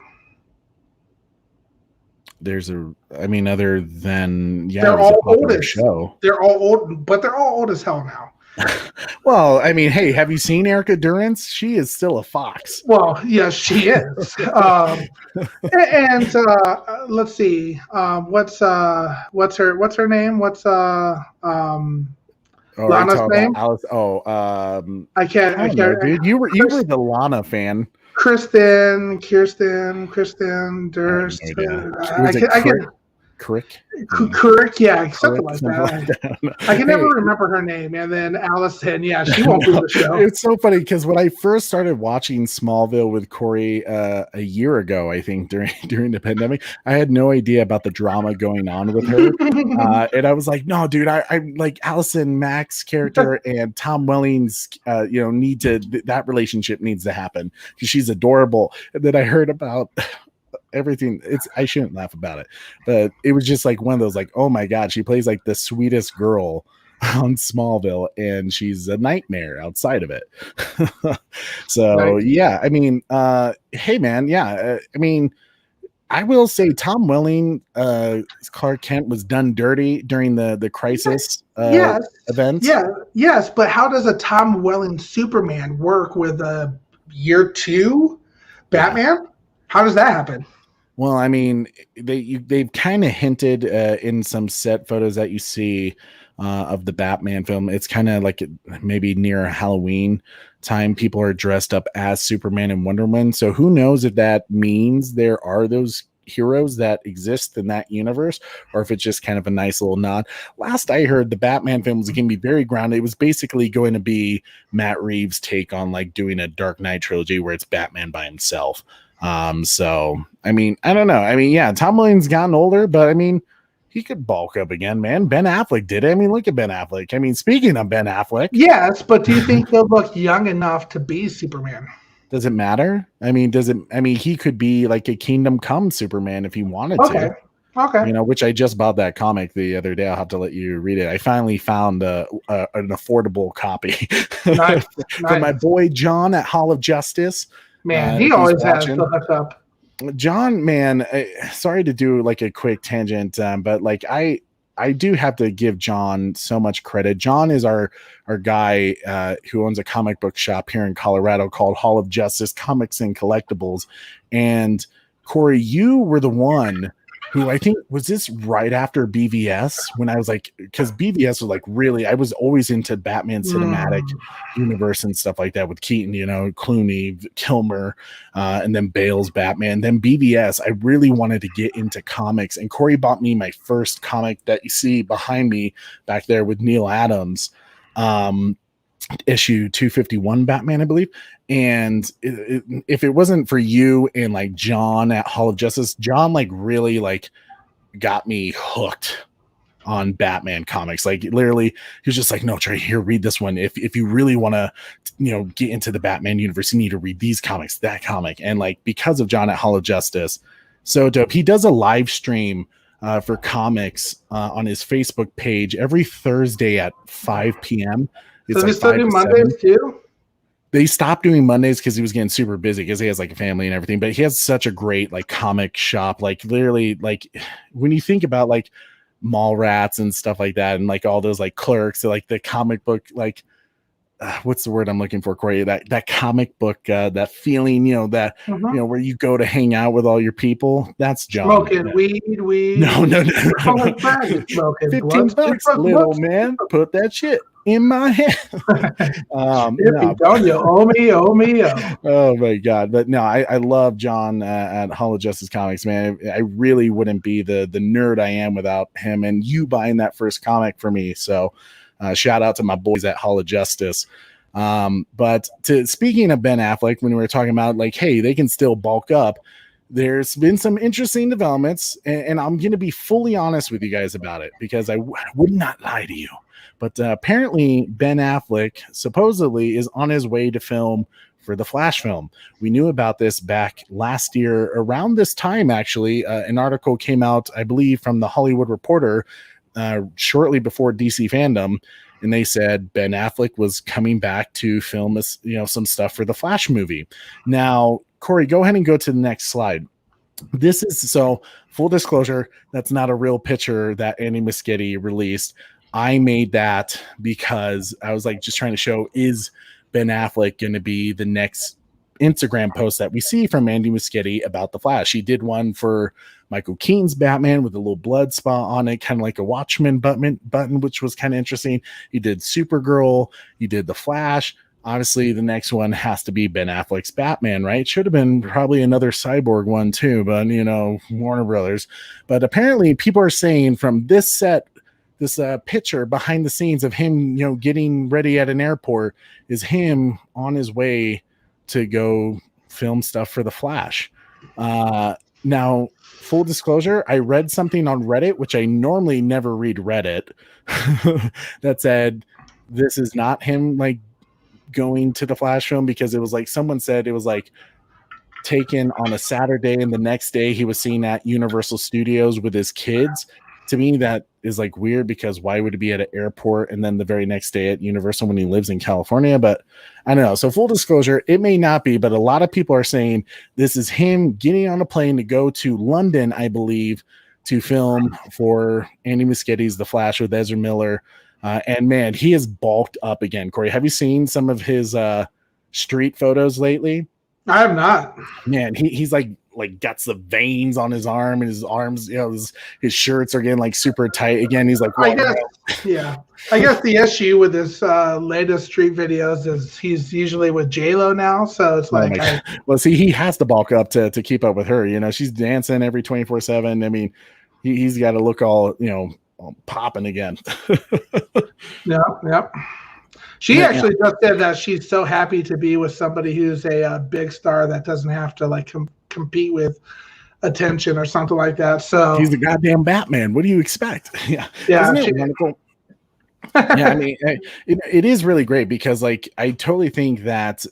Other than they're all old as show. They're all old, but they're all old as hell now. Well, I mean, hey, have you seen Erica Durance? She is still a fox. Well, yes, she is. And let's see, what's her name? What's Lana's name? Alice. I can't know, dude. You were the Lana fan. Kirsten Durst. Crick, yeah, something like that. I can never remember her name. And then Allison, she won't be the show. It's so funny because when I first started watching Smallville with Corey a year ago, I think during the pandemic, I had no idea about the drama going on with her, and I was like, no, dude, I like Allison Mack's character and Tom Welling's, that relationship needs to happen because she's adorable. And then I heard about everything. I shouldn't laugh about it, but it was just like one of those, like, oh my god, she plays like the sweetest girl on Smallville and she's a nightmare outside of it. So right. I mean, hey man, I mean, I will say Tom Welling, Clark Kent was done dirty during the Crisis event. Yes, but how does a Tom Welling Superman work with a year 2 Batman? How does that happen? Well, I mean, they've kind of hinted in some set photos that you see of the Batman film. It's kind of like maybe near Halloween time. People are dressed up as Superman and Wonder Woman. So who knows if that means there are those heroes that exist in that universe, or if it's just kind of a nice little nod. Last I heard, the Batman film was going to be very grounded. It was basically going to be Matt Reeves' take on like doing a Dark Knight trilogy where it's Batman by himself. So I mean, I don't know. I mean, Tom Williams gotten older, but I mean, he could bulk up again, man. Ben Affleck did it. I mean, look at Ben Affleck. I mean, speaking of Ben Affleck, yes, but do you think he'll look young enough to be Superman? Does it matter? I mean, he could be like a Kingdom Come Superman if he wanted to. Okay. Which I just bought that comic the other day. I'll have to let you read it. I finally found an affordable copy for my boy John at Hall of Justice. Man, he always has the hookup. John, man, sorry to do like a quick tangent, but like I do have to give John so much credit. John is our guy who owns a comic book shop here in Colorado called Hall of Justice Comics and Collectibles. And Corey, you were the one who, I think, was this right after BVS, when I was like, because BVS was like really, I was always into Batman cinematic universe and stuff like that with Keaton, Clooney, Kilmer, and then Bale's Batman. Then BVS, I really wanted to get into comics, and Corey bought me my first comic that you see behind me back there with Neil Adams, issue 251 Batman, I believe. And if it wasn't for you and like John at Hall of Justice, John like really like got me hooked on Batman comics. Like literally, he was just like, no, Trey, here, read this one. If you really want to, get into the Batman universe, you need to read these comics, that comic. And like, because of John at Hall of Justice, so dope. He does a live stream for comics on his Facebook page every Thursday at 5 p.m. So they still do Mondays too? They stopped doing Mondays because he was getting super busy because he has like a family and everything. But he has such a great like comic shop. Like literally, like when you think about like mall rats and stuff like that, and like all those like clerks, like the comic book, like what's the word I'm looking for, Corey? That comic book, that feeling, that where you go to hang out with all your people. That's John. Smoking weed. No. $15, little man. Put that shit in my hand. Don't you owe me? Oh my god! But no, I love John at Hall of Justice Comics, man. I really wouldn't be the nerd I am without him and you buying that first comic for me. So shout out to my boys at Hall of Justice. But speaking of Ben Affleck, when we were talking about like, hey, they can still bulk up. there's been some interesting developments, and I'm going to be fully honest with you guys about it because I would not lie to you. But apparently, Ben Affleck supposedly is on his way to film for the Flash film. We knew about this back last year around this time. Actually, an article came out, I believe, from the Hollywood Reporter shortly before DC Fandom, and they said Ben Affleck was coming back to film this, some stuff for the Flash movie. Now, Corey, go ahead and go to the next slide. This is so full disclosure. That's not a real picture that Andy Muschietti released. I made that because I was like just trying to show, is Ben Affleck going to be the next Instagram post that we see from Andy Muschietti about the Flash? He did one for Michael Keaton's Batman with a little blood spot on it, kind of like a Watchmen button, which was kind of interesting. He did Supergirl. He did the Flash. Obviously, the next one has to be Ben Affleck's Batman, right? Should have been probably another Cyborg one too, but Warner Brothers. But apparently, people are saying from this set, this picture behind the scenes of him, getting ready at an airport, is him on his way to go film stuff for the Flash. Now, full disclosure, I read something on Reddit, which I normally never read Reddit, that said this is not him like going to the Flash film, because it was like someone said it was like taken on a Saturday and the next day he was seen at Universal Studios with his kids. To me, that is like weird, because why would it be at an airport and then the very next day at Universal when he lives in California? But I don't know. So full disclosure, it may not be, but a lot of people are saying this is him getting on a plane to go to London, I believe, to film for Andy Muschietti's The Flash with Ezra Miller. And man, he has bulked up again. Corey, have you seen some of his street photos lately? I have not. Man, he's like got the veins on his arm, and his arms, his shirts are getting like super tight again. He's like, I guess the issue with this latest street videos is he's usually with J-Lo now, so it's like, well, see, he has to bulk up to keep up with her. She's dancing every 24/7. I mean, he's got to look all popping again. Yep. She actually just said that she's so happy to be with somebody who's a big star that doesn't have to like compete with attention or something like that. So he's the goddamn Batman. What do you expect? Yeah. Isn't it wonderful? Yeah, I mean, it is really great, because like I totally think that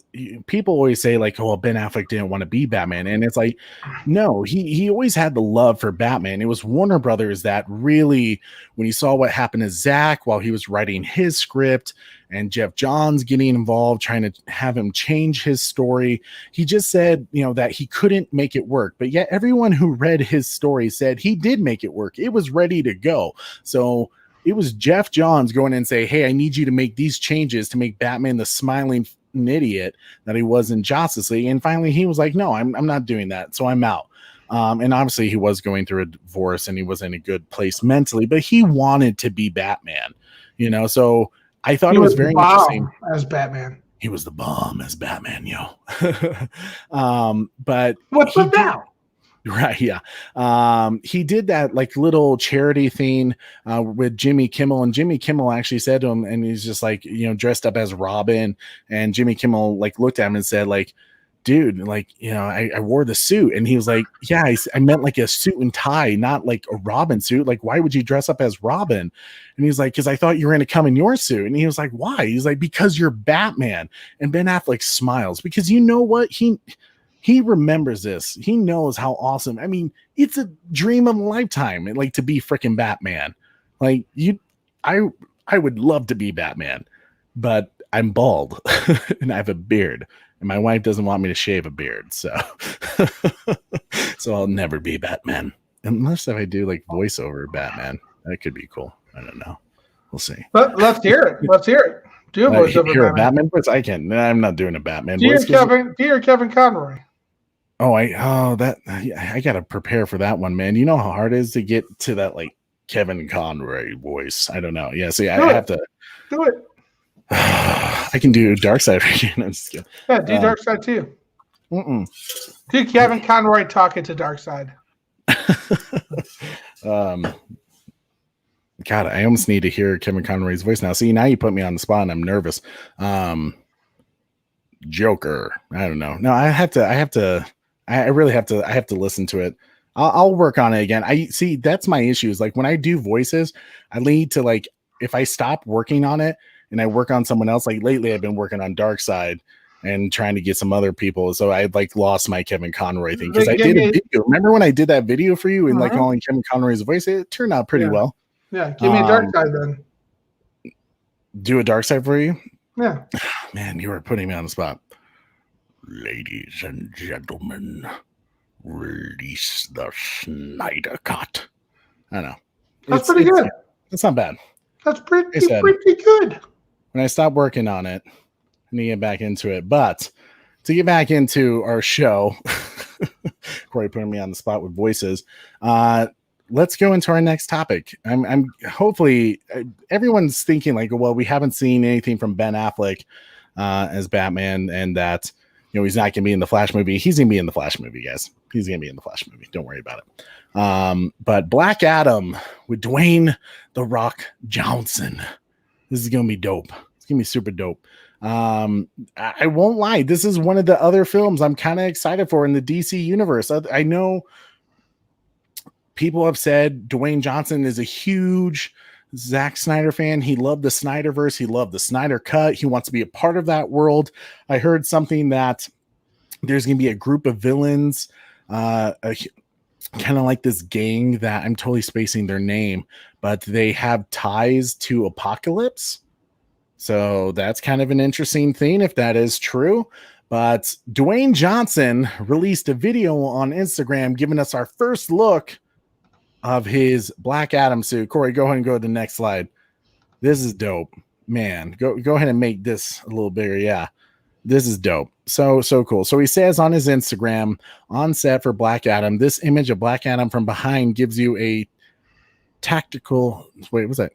people always say like, oh, Ben Affleck didn't want to be Batman, and it's like, no, he always had the love for Batman. It was Warner Brothers that really, when he saw what happened to Zack while he was writing his script, and Jeff Johns getting involved, trying to have him change his story, he just said, that he couldn't make it work. But yet everyone who read his story said he did make it work. It was ready to go. So it was Jeff Johns going in and say, hey, I need you to make these changes to make Batman the smiling idiot that he was in Justice League. And finally he was like, no, I'm not doing that. So I'm out. And obviously he was going through a divorce and he was in a good place mentally, but he wanted to be Batman, so I thought it was very interesting as Batman. He was the bomb as Batman, but what's with that? Right, yeah. He did that like little charity thing with Jimmy Kimmel, and Jimmy Kimmel actually said to him, and he's just like, dressed up as Robin, and Jimmy Kimmel like looked at him and said like, dude, like, I wore the suit, and he was like, yeah, I meant like a suit and tie, not like a Robin suit. Like, why would you dress up as Robin? And he's like, because I thought you were going to come in your suit. And he was like, why? He's like, because you're Batman. And Ben Affleck smiles, because you know what? He remembers this. He knows how awesome. I mean, it's a dream of a lifetime, like to be freaking Batman. Like I would love to be Batman, but I'm bald and I have a beard, and my wife doesn't want me to shave a beard. So I'll never be Batman, unless if I do like voiceover Batman. That could be cool. I don't know. We'll see. Let's hear it. Do a voiceover Batman voice. I can. I'm not doing a Batman voice. Dear Kevin Conroy. I gotta prepare for that one, man. You know how hard it is to get to that like Kevin Conroy voice. I don't know. Yeah, see, I have to do it. I can do Darkseid again. I'm just kidding. Yeah, do Darkseid too. Do Kevin Conroy talking to Darkseid. God, I almost need to hear Kevin Conroy's voice now. See, now you put me on the spot and I'm nervous. Joker. I don't know. No, I have to I really have to. I have to listen to it. I'll work on it again. I see that's my issue. Is like when I do voices, I need to like if I stop working on it and I work on someone else. Like lately, I've been working on Dark Side and trying to get some other people. So I like lost my Kevin Conroy thing because I did a video. Remember when I did that video for you and like calling Kevin Conroy's voice? It turned out pretty well. Yeah, give me a Dark Side then. Do a Dark Side for you? Yeah. Man, you were putting me on the spot. Ladies and gentlemen, release the Snyder Cut. I don't know. That's pretty good. It's not bad. That's pretty good. When I stop working on it, I need to get back into it. But to get back into our show, Corey putting me on the spot with voices. Let's go into our next topic. I'm hopefully everyone's thinking like, well, we haven't seen anything from Ben Affleck as Batman, and that he's not going to be in the Flash movie. He's going to be in the Flash movie, guys. He's going to be in the Flash movie. Don't worry about it. But Black Adam with Dwayne "The Rock" Johnson. This is going to be dope. It's going to be super dope. I won't lie. This is one of the other films I'm kind of excited for in the DC universe. I know people have said Dwayne Johnson is a huge Zack Snyder fan. He loved the Snyderverse. He loved the Snyder Cut. He wants to be a part of that world. I heard something that there's going to be a group of villains, kind of like this gang that I'm totally spacing their name, but they have ties to Apocalypse. So that's kind of an interesting thing if that is true. But Dwayne Johnson released a video on Instagram giving us our first look of his Black Adam suit. Corey, go ahead and go to the next slide. This is dope, man. Go ahead and make this a little bigger. Yeah, this is dope. So cool. So he says on his Instagram, on set for Black Adam, this image of Black Adam from behind gives you a tactical. Wait, what's that?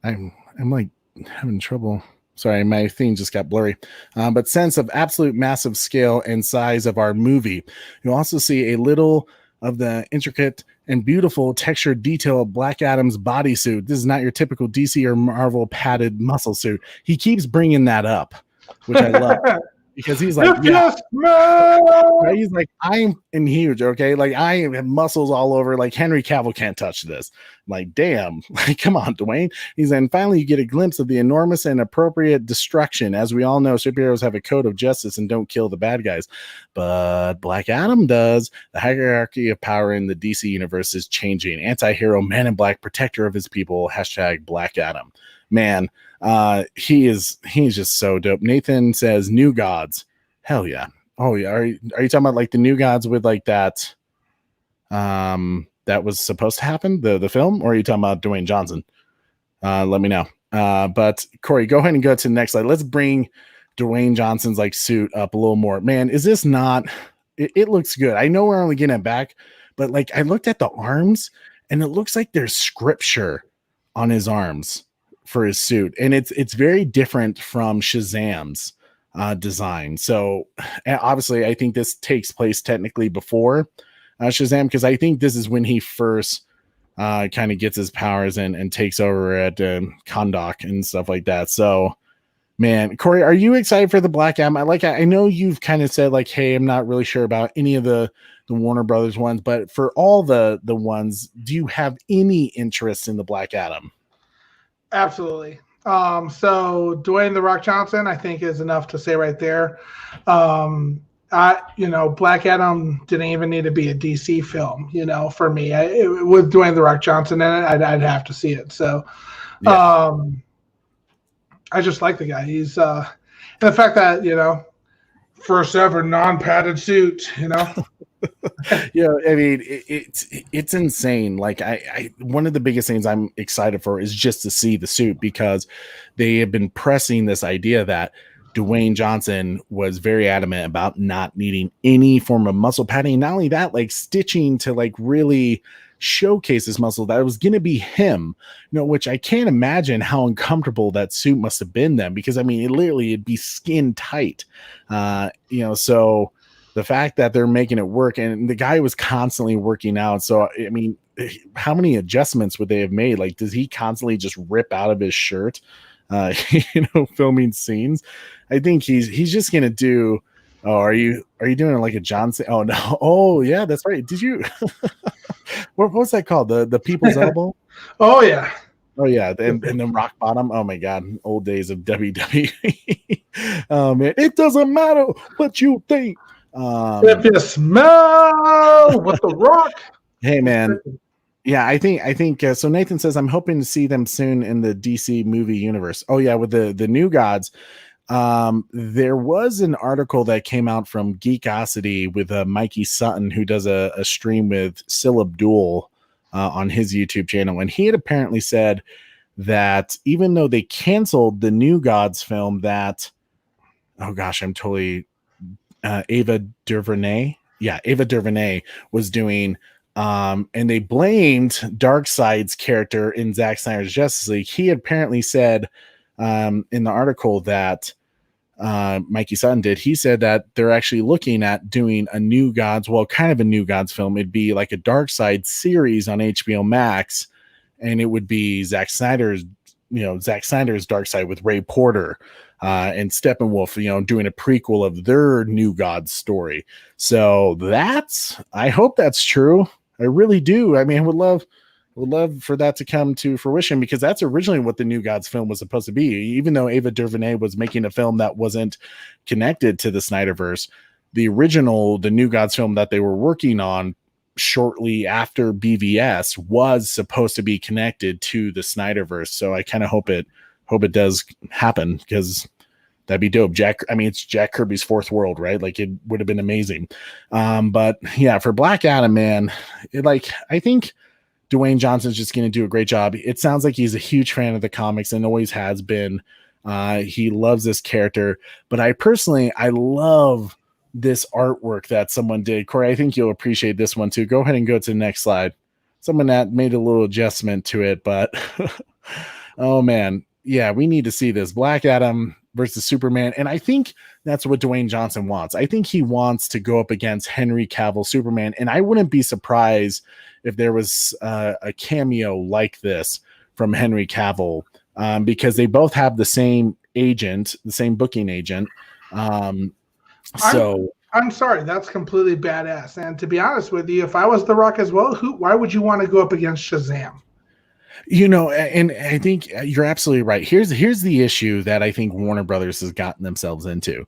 I'm like having trouble. Sorry, my thing just got blurry. But sense of absolute massive scale and size of our movie. You'll also see a little of the intricate and beautiful textured detail of Black Adam's bodysuit. This is not your typical DC or Marvel padded muscle suit. He keeps bringing that up, which I love. Because he's like, he's like, I'm huge, okay? Like, I have muscles all over. Like, Henry Cavill can't touch this. I'm like, damn. Like, come on, Dwayne. He's and finally, you get a glimpse of the enormous and appropriate destruction. As we all know, superheroes have a code of justice and don't kill the bad guys. But Black Adam does. The hierarchy of power in the DC universe is changing. Anti-hero, man in black, protector of his people, # Black Adam. Man, he's just so dope. Nathan says New Gods. Hell yeah. Oh yeah. Are you talking about like the New Gods with like that that was supposed to happen, the film, or are you talking about Dwayne Johnson? Let me know. But Corey, go ahead and go to the next slide. Let's bring Dwayne Johnson's like suit up a little more. Man, is this not it looks good. I know we're only getting it back, but like I looked at the arms and it looks like there's scripture on his arms for his suit, and it's very different from Shazam's design. So obviously I think this takes place technically before Shazam, because I think this is when he first kind of gets his powers and takes over at Kahndaq and stuff like that. So man, Corey, are you excited for the Black Adam? I know you've kind of said like, hey, I'm not really sure about any of the Warner Brothers ones, but for all the ones, do you have any interest in the Black Adam? Absolutely. So Dwayne "The Rock" Johnson, I think, is enough to say right there. Black Adam didn't even need to be a DC film, for me. With Dwayne "The Rock" Johnson in it, I'd have to see it. So, yeah. I just like the guy. He's and the fact that first ever non-padded suit, Yeah, I mean it's insane. Like I one of the biggest things I'm excited for is just to see the suit, because they have been pressing this idea that Dwayne Johnson was very adamant about not needing any form of muscle padding. Not only that, like stitching to like really showcase his muscle, that it was going to be him, which I can't imagine how uncomfortable that suit must have been then, because I mean, it'd be skin tight, so the fact that they're making it work, and the guy was constantly working out. So, I mean, how many adjustments would they have made? Like, does he constantly just rip out of his shirt, filming scenes? I think he's just going to do Oh, are you doing like a Johnson? Oh no. Oh yeah, that's right. Did you what was that called? The people's elbow? Oh yeah. Oh yeah, and then rock bottom. Oh my god, old days of WWE. Oh man, it doesn't matter what you think. If you smell what the Rock. Hey man, yeah, I think so. Nathan says I'm hoping to see them soon in the DC movie universe. Oh yeah, with the new gods. There was an article that came out from Geekosity with Mikey Sutton, who does a stream with Sil Abdul on his YouTube channel, and he had apparently said that even though they canceled the New Gods film, that oh gosh, I'm totally Ava DuVernay. Yeah, Ava DuVernay was doing. And they blamed Darkseid's character in Zack Snyder's Justice League. He had apparently said in the article that Mikey Sutton did, he said that they're actually looking at doing a New Gods, well, kind of a New Gods film. It'd be like a Darkseid series on HBO Max, and it would be Zack Snyder's Darkseid with Ray Porter and Steppenwolf, doing a prequel of their New Gods story. So I hope that's true. I really do. I mean, I would love for that to come to fruition, because that's originally what the New Gods film was supposed to be. Even though Ava DuVernay was making a film that wasn't connected to the Snyderverse, the New Gods film that they were working on shortly after BVS was supposed to be connected to the Snyderverse. So I kind of hope it does happen, because that'd be dope. It's Jack Kirby's fourth world, right? Like, it would have been amazing. But yeah, for Black Adam, man, I think Dwayne Johnson's just going to do a great job. It sounds like he's a huge fan of the comics and always has been. He loves this character, but I love this artwork that someone did. Corey, I think you'll appreciate this one too. Go ahead and go to the next slide. Someone that made a little adjustment to it, but oh man, yeah, we need to see this Black Adam versus Superman. And I think that's what Dwayne Johnson wants. I think he wants to go up against Henry Cavill Superman. And I wouldn't be surprised if there was a cameo like this from Henry Cavill, because they both have the same agent, the same booking agent. I'm sorry, that's completely badass. And to be honest with you, if I was The Rock as well, why would you want to go up against Shazam? And I think you're absolutely right. Here's the issue that I think Warner Brothers has gotten themselves into.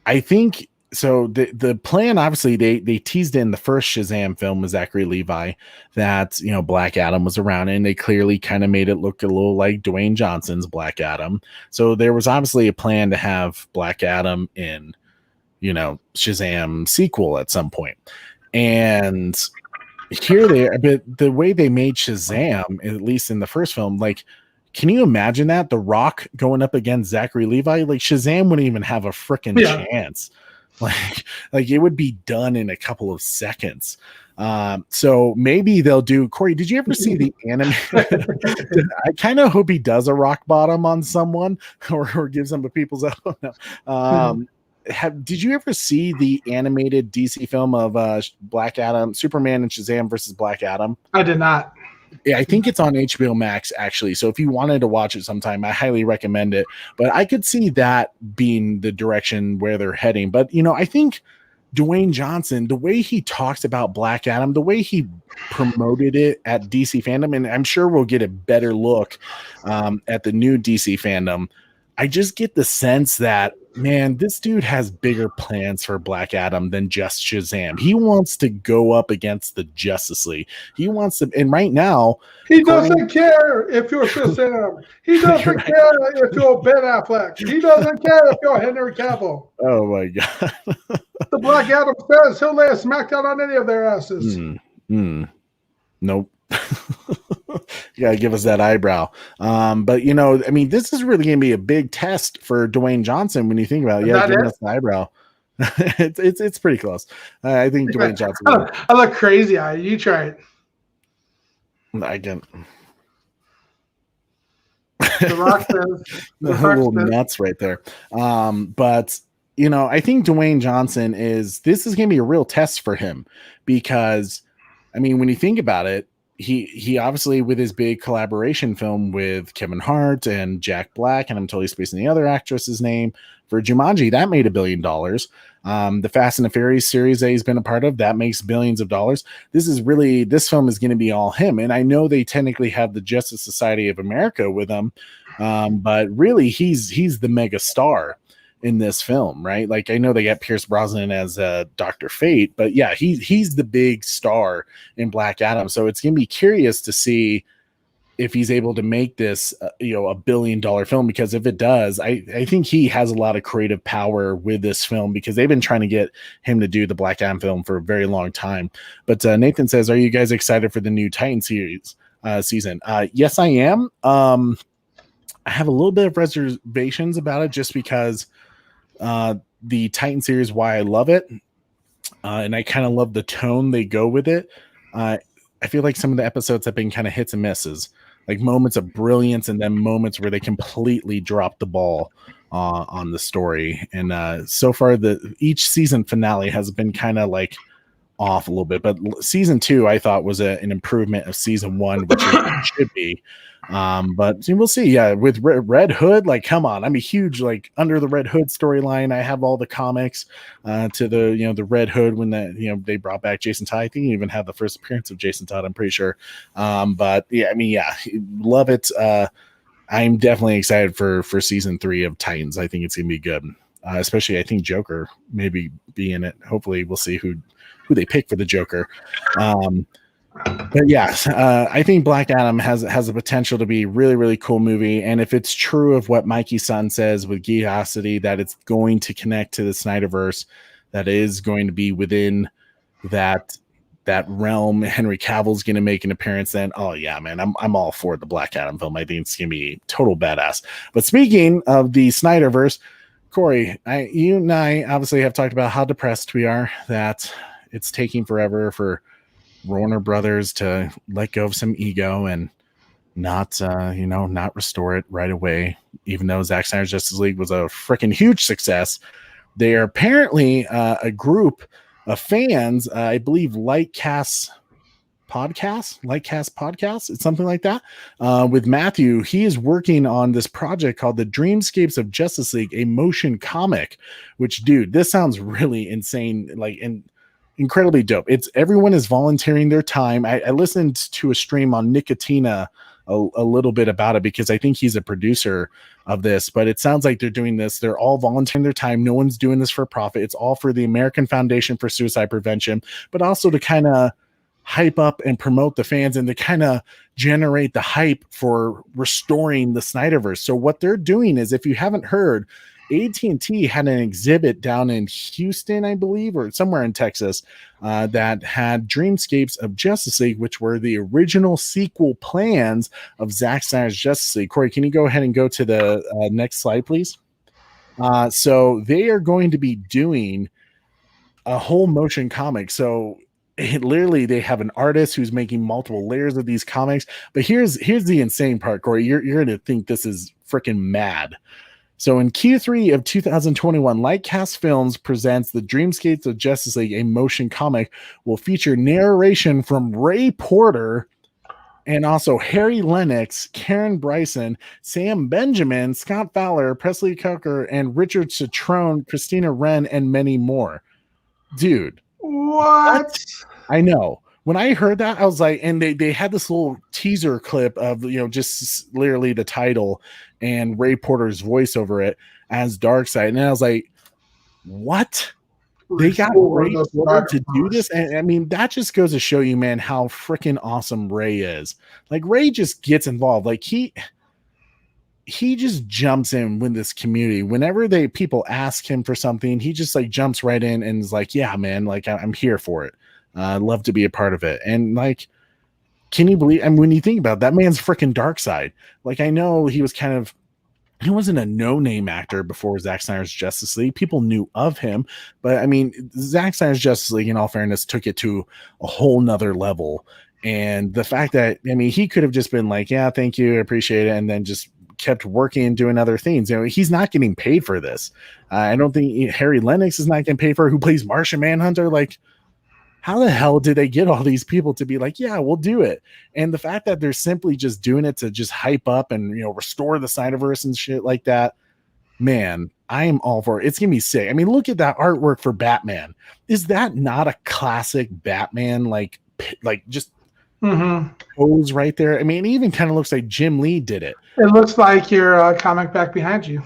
I think so. The plan, obviously, they teased in the first Shazam film with Zachary Levi that Black Adam was around, and they clearly kind of made it look a little like Dwayne Johnson's Black Adam. So there was obviously a plan to have Black Adam in Shazam sequel at some point, and here they are. But the way they made Shazam, at least in the first film, like, can you imagine that? The Rock going up against Zachary Levi? Like, Shazam wouldn't even have a freaking chance. Like it would be done in a couple of seconds. So maybe they'll do. Corey, did you ever see the anime? I kind of hope he does a rock bottom on someone or gives them a people's elbow. No. Did you ever see the animated DC film of Black Adam, Superman and Shazam versus Black Adam? I did not. Yeah, I think it's on HBO Max, actually. So if you wanted to watch it sometime, I highly recommend it. But I could see that being the direction where they're heading. But, I think Dwayne Johnson, the way he talks about Black Adam, the way he promoted it at DC Fandom, and I'm sure we'll get a better look at the new DC Fandom, I just get the sense that, man, this dude has bigger plans for Black Adam than just Shazam. He wants to go up against the Justice League. He wants to, and right now, he doesn't care if you're Shazam. He doesn't care if you're Ben Affleck. He doesn't care if you're Henry Cavill. Oh my God. The Black Adam says he'll lay a smackdown on any of their asses. Nope. You gotta give us that eyebrow. But this is really gonna be a big test for Dwayne Johnson when you think about it. Yeah, giving us the eyebrow. it's pretty close. I think Dwayne Johnson. I look crazy. You try it. I can. The Rock says the little nuts right there. But I think Dwayne Johnson this is gonna be a real test for him, because when you think about it, he obviously, with his big collaboration film with Kevin Hart and Jack Black, and I'm totally spacing the other actress's name, for Jumanji, that made $1 billion. The Fast and the Furious series that he's been a part of, that makes billions of dollars. This film is going to be all him. And I know they technically have the Justice Society of America with him, but really he's the mega star in this film, right? Like, I know they got Pierce Brosnan as Dr. Fate, but yeah, he's the big star in Black Adam. So it's gonna be curious to see if he's able to make this $1 billion film, because if it does, I think he has a lot of creative power with this film, because they've been trying to get him to do the Black Adam film for a very long time. But Nathan says, are you guys excited for the new Titan series season? Yes, I am. I have a little bit of reservations about it, just because the Titan series, why I love it, and I kind of love the tone they go with it. I feel like some of the episodes have been kind of hits and misses, like moments of brilliance and then moments where they completely drop the ball on the story. And so far, each season finale has been kind of like off a little bit, but season 2 I thought was an improvement of season 1, which it should be. But we'll see. Yeah, with Red Hood, like, come on, I'm a huge like Under the Red Hood storyline. I have all the comics to the the Red Hood when they brought back Jason Todd. I think you even had the first appearance of Jason Todd, I'm pretty sure. But yeah, I mean, yeah, love it. I'm definitely excited for season 3 of Titans. I think it's gonna be good. Especially, I think Joker maybe be in it. Hopefully, we'll see who they pick for the Joker. But yes, I think Black Adam has the potential to be really, really cool movie. And if it's true of what Mikey Sun says with Geosity, that it's going to connect to the Snyderverse, that is going to be within that realm, Henry Cavill's going to make an appearance, then oh yeah, man, I'm all for the Black Adam film. I think it's going to be total badass. But speaking of the Snyderverse, Corey, you and I obviously have talked about how depressed we are that it's taking forever for Warner Brothers to let go of some ego and not restore it right away, even though Zack Snyder's Justice League was a freaking huge success. They are apparently a group of fans, I believe Lightcast podcast, it's something like that, with Matthew. He is working on this project called the Dreamscapes of Justice League, a motion comic, which, dude, this sounds really insane, like, and incredibly dope. Everyone is volunteering their time. I listened to a stream on Nicotina a little bit about it, because I think he's a producer of this, but it sounds like they're doing this. They're all volunteering their time. No one's doing this for profit. It's all for the American Foundation for Suicide Prevention, but also to kind of hype up and promote the fans and to kind of generate the hype for restoring the Snyderverse. So what they're doing is, if you haven't heard, AT&T had an exhibit down in Houston, I believe, or somewhere in Texas, that had Dreamscapes of Justice League, which were the original sequel plans of Zack Snyder's Justice League. Corey, can you go ahead and go to the next slide, please? So they are going to be doing a whole motion comic. So literally, they have an artist who's making multiple layers of these comics. But here's the insane part, Corey. You're going to think this is freaking mad. So in Q3 of 2021, Lightcast Films presents the Dreamscapes of Justice League, a motion comic, will feature narration from Ray Porter and also Harry Lennox, Karen Bryson, Sam Benjamin, Scott Fowler, Presley Coker, and Richard Citrone, Christina Wren, and many more. Dude. What? I know. When I heard that, I was like, and they had this little teaser clip of, just literally the title and Ray Porter's voice over it as Darkseid. And I was like, what? They got Ray Porter to do this? And I mean, that just goes to show you, man, how freaking awesome Ray is. Like, Ray just gets involved. Like, he just jumps in with this community. Whenever people ask him for something, he just like jumps right in and is like, yeah, man, like I'm here for it. I'd love to be a part of it. And like, can you believe, and when you think about it, that man's freaking Darkseid. Like, I know he wasn't a no-name actor before Zack Snyder's Justice League. People knew of him, but I mean, Zack Snyder's Justice League, in all fairness, took it to a whole nother level. And the fact that, I mean, he could have just been like, yeah, thank you, I appreciate it, and then just kept working and doing other things. He's not getting paid for this. I don't think Harry Lennox is not getting paid for it, who plays Martian Manhunter. Like, how the hell did they get all these people to be like, yeah, we'll do it? And the fact that they're simply just doing it to just hype up and, you know, restore the Snyderverse and shit like that, man, I am all for it. It's gonna be sick. I mean, look at that artwork for Batman. Is that not a classic Batman, like just pose right there? I mean, it even kind of looks like Jim Lee did it. It looks like your comic back behind you.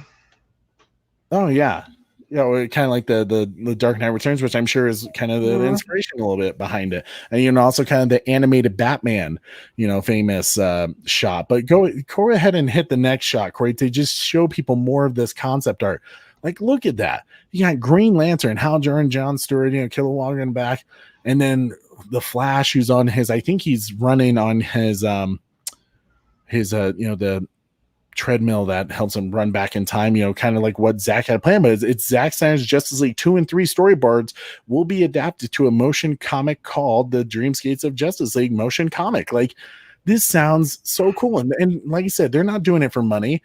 Oh yeah, you know, kind of like the Dark Knight Returns, which I'm sure is kind of the inspiration a little bit behind it, and you know, also kind of the animated Batman, you know, famous shot. But go ahead and hit the next shot, Corey, to just show people more of this concept art. Like, look at that. You got Green Lantern, Hal Jordan, John Stewart, you know, Kilowog in the back, and then the Flash, who's on his, I think he's running on his you know, the treadmill that helps him run back in time, you know, kind of like what Zack had planned. But it's Zack Snyder's Justice League 2 and 3 storyboards will be adapted to a motion comic called the Dreamscapes of Justice League motion comic. Like, this sounds so cool. And like you said, they're not doing it for money.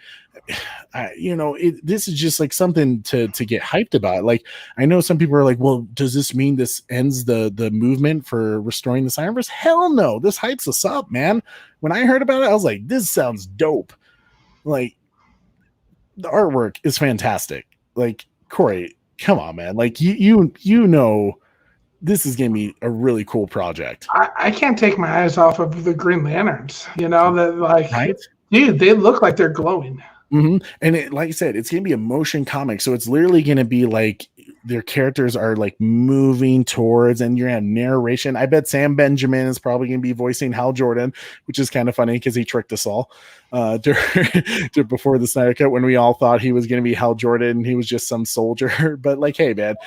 You know, this is just like something to get hyped about. Like, I know some people are like, well, does this mean this ends the movement for restoring the Snyderverse? Hell no. This hypes us up, man. When I heard about it, I was like, this sounds dope. Like, the artwork is fantastic. Like, Corey, come on, man. Like, you know, this is gonna be a really cool project. I can't take my eyes off of the Green Lanterns. You know, that, like, right? Dude, they look like they're glowing. And it, like I said, it's gonna be a motion comic, so it's literally gonna be like their characters are like moving towards, and you're gonna have narration. I bet Sam Benjamin is probably gonna be voicing Hal Jordan, which is kind of funny because he tricked us all before the Snyder Cut, when we all thought he was gonna be Hal Jordan and he was just some soldier. But like, hey man,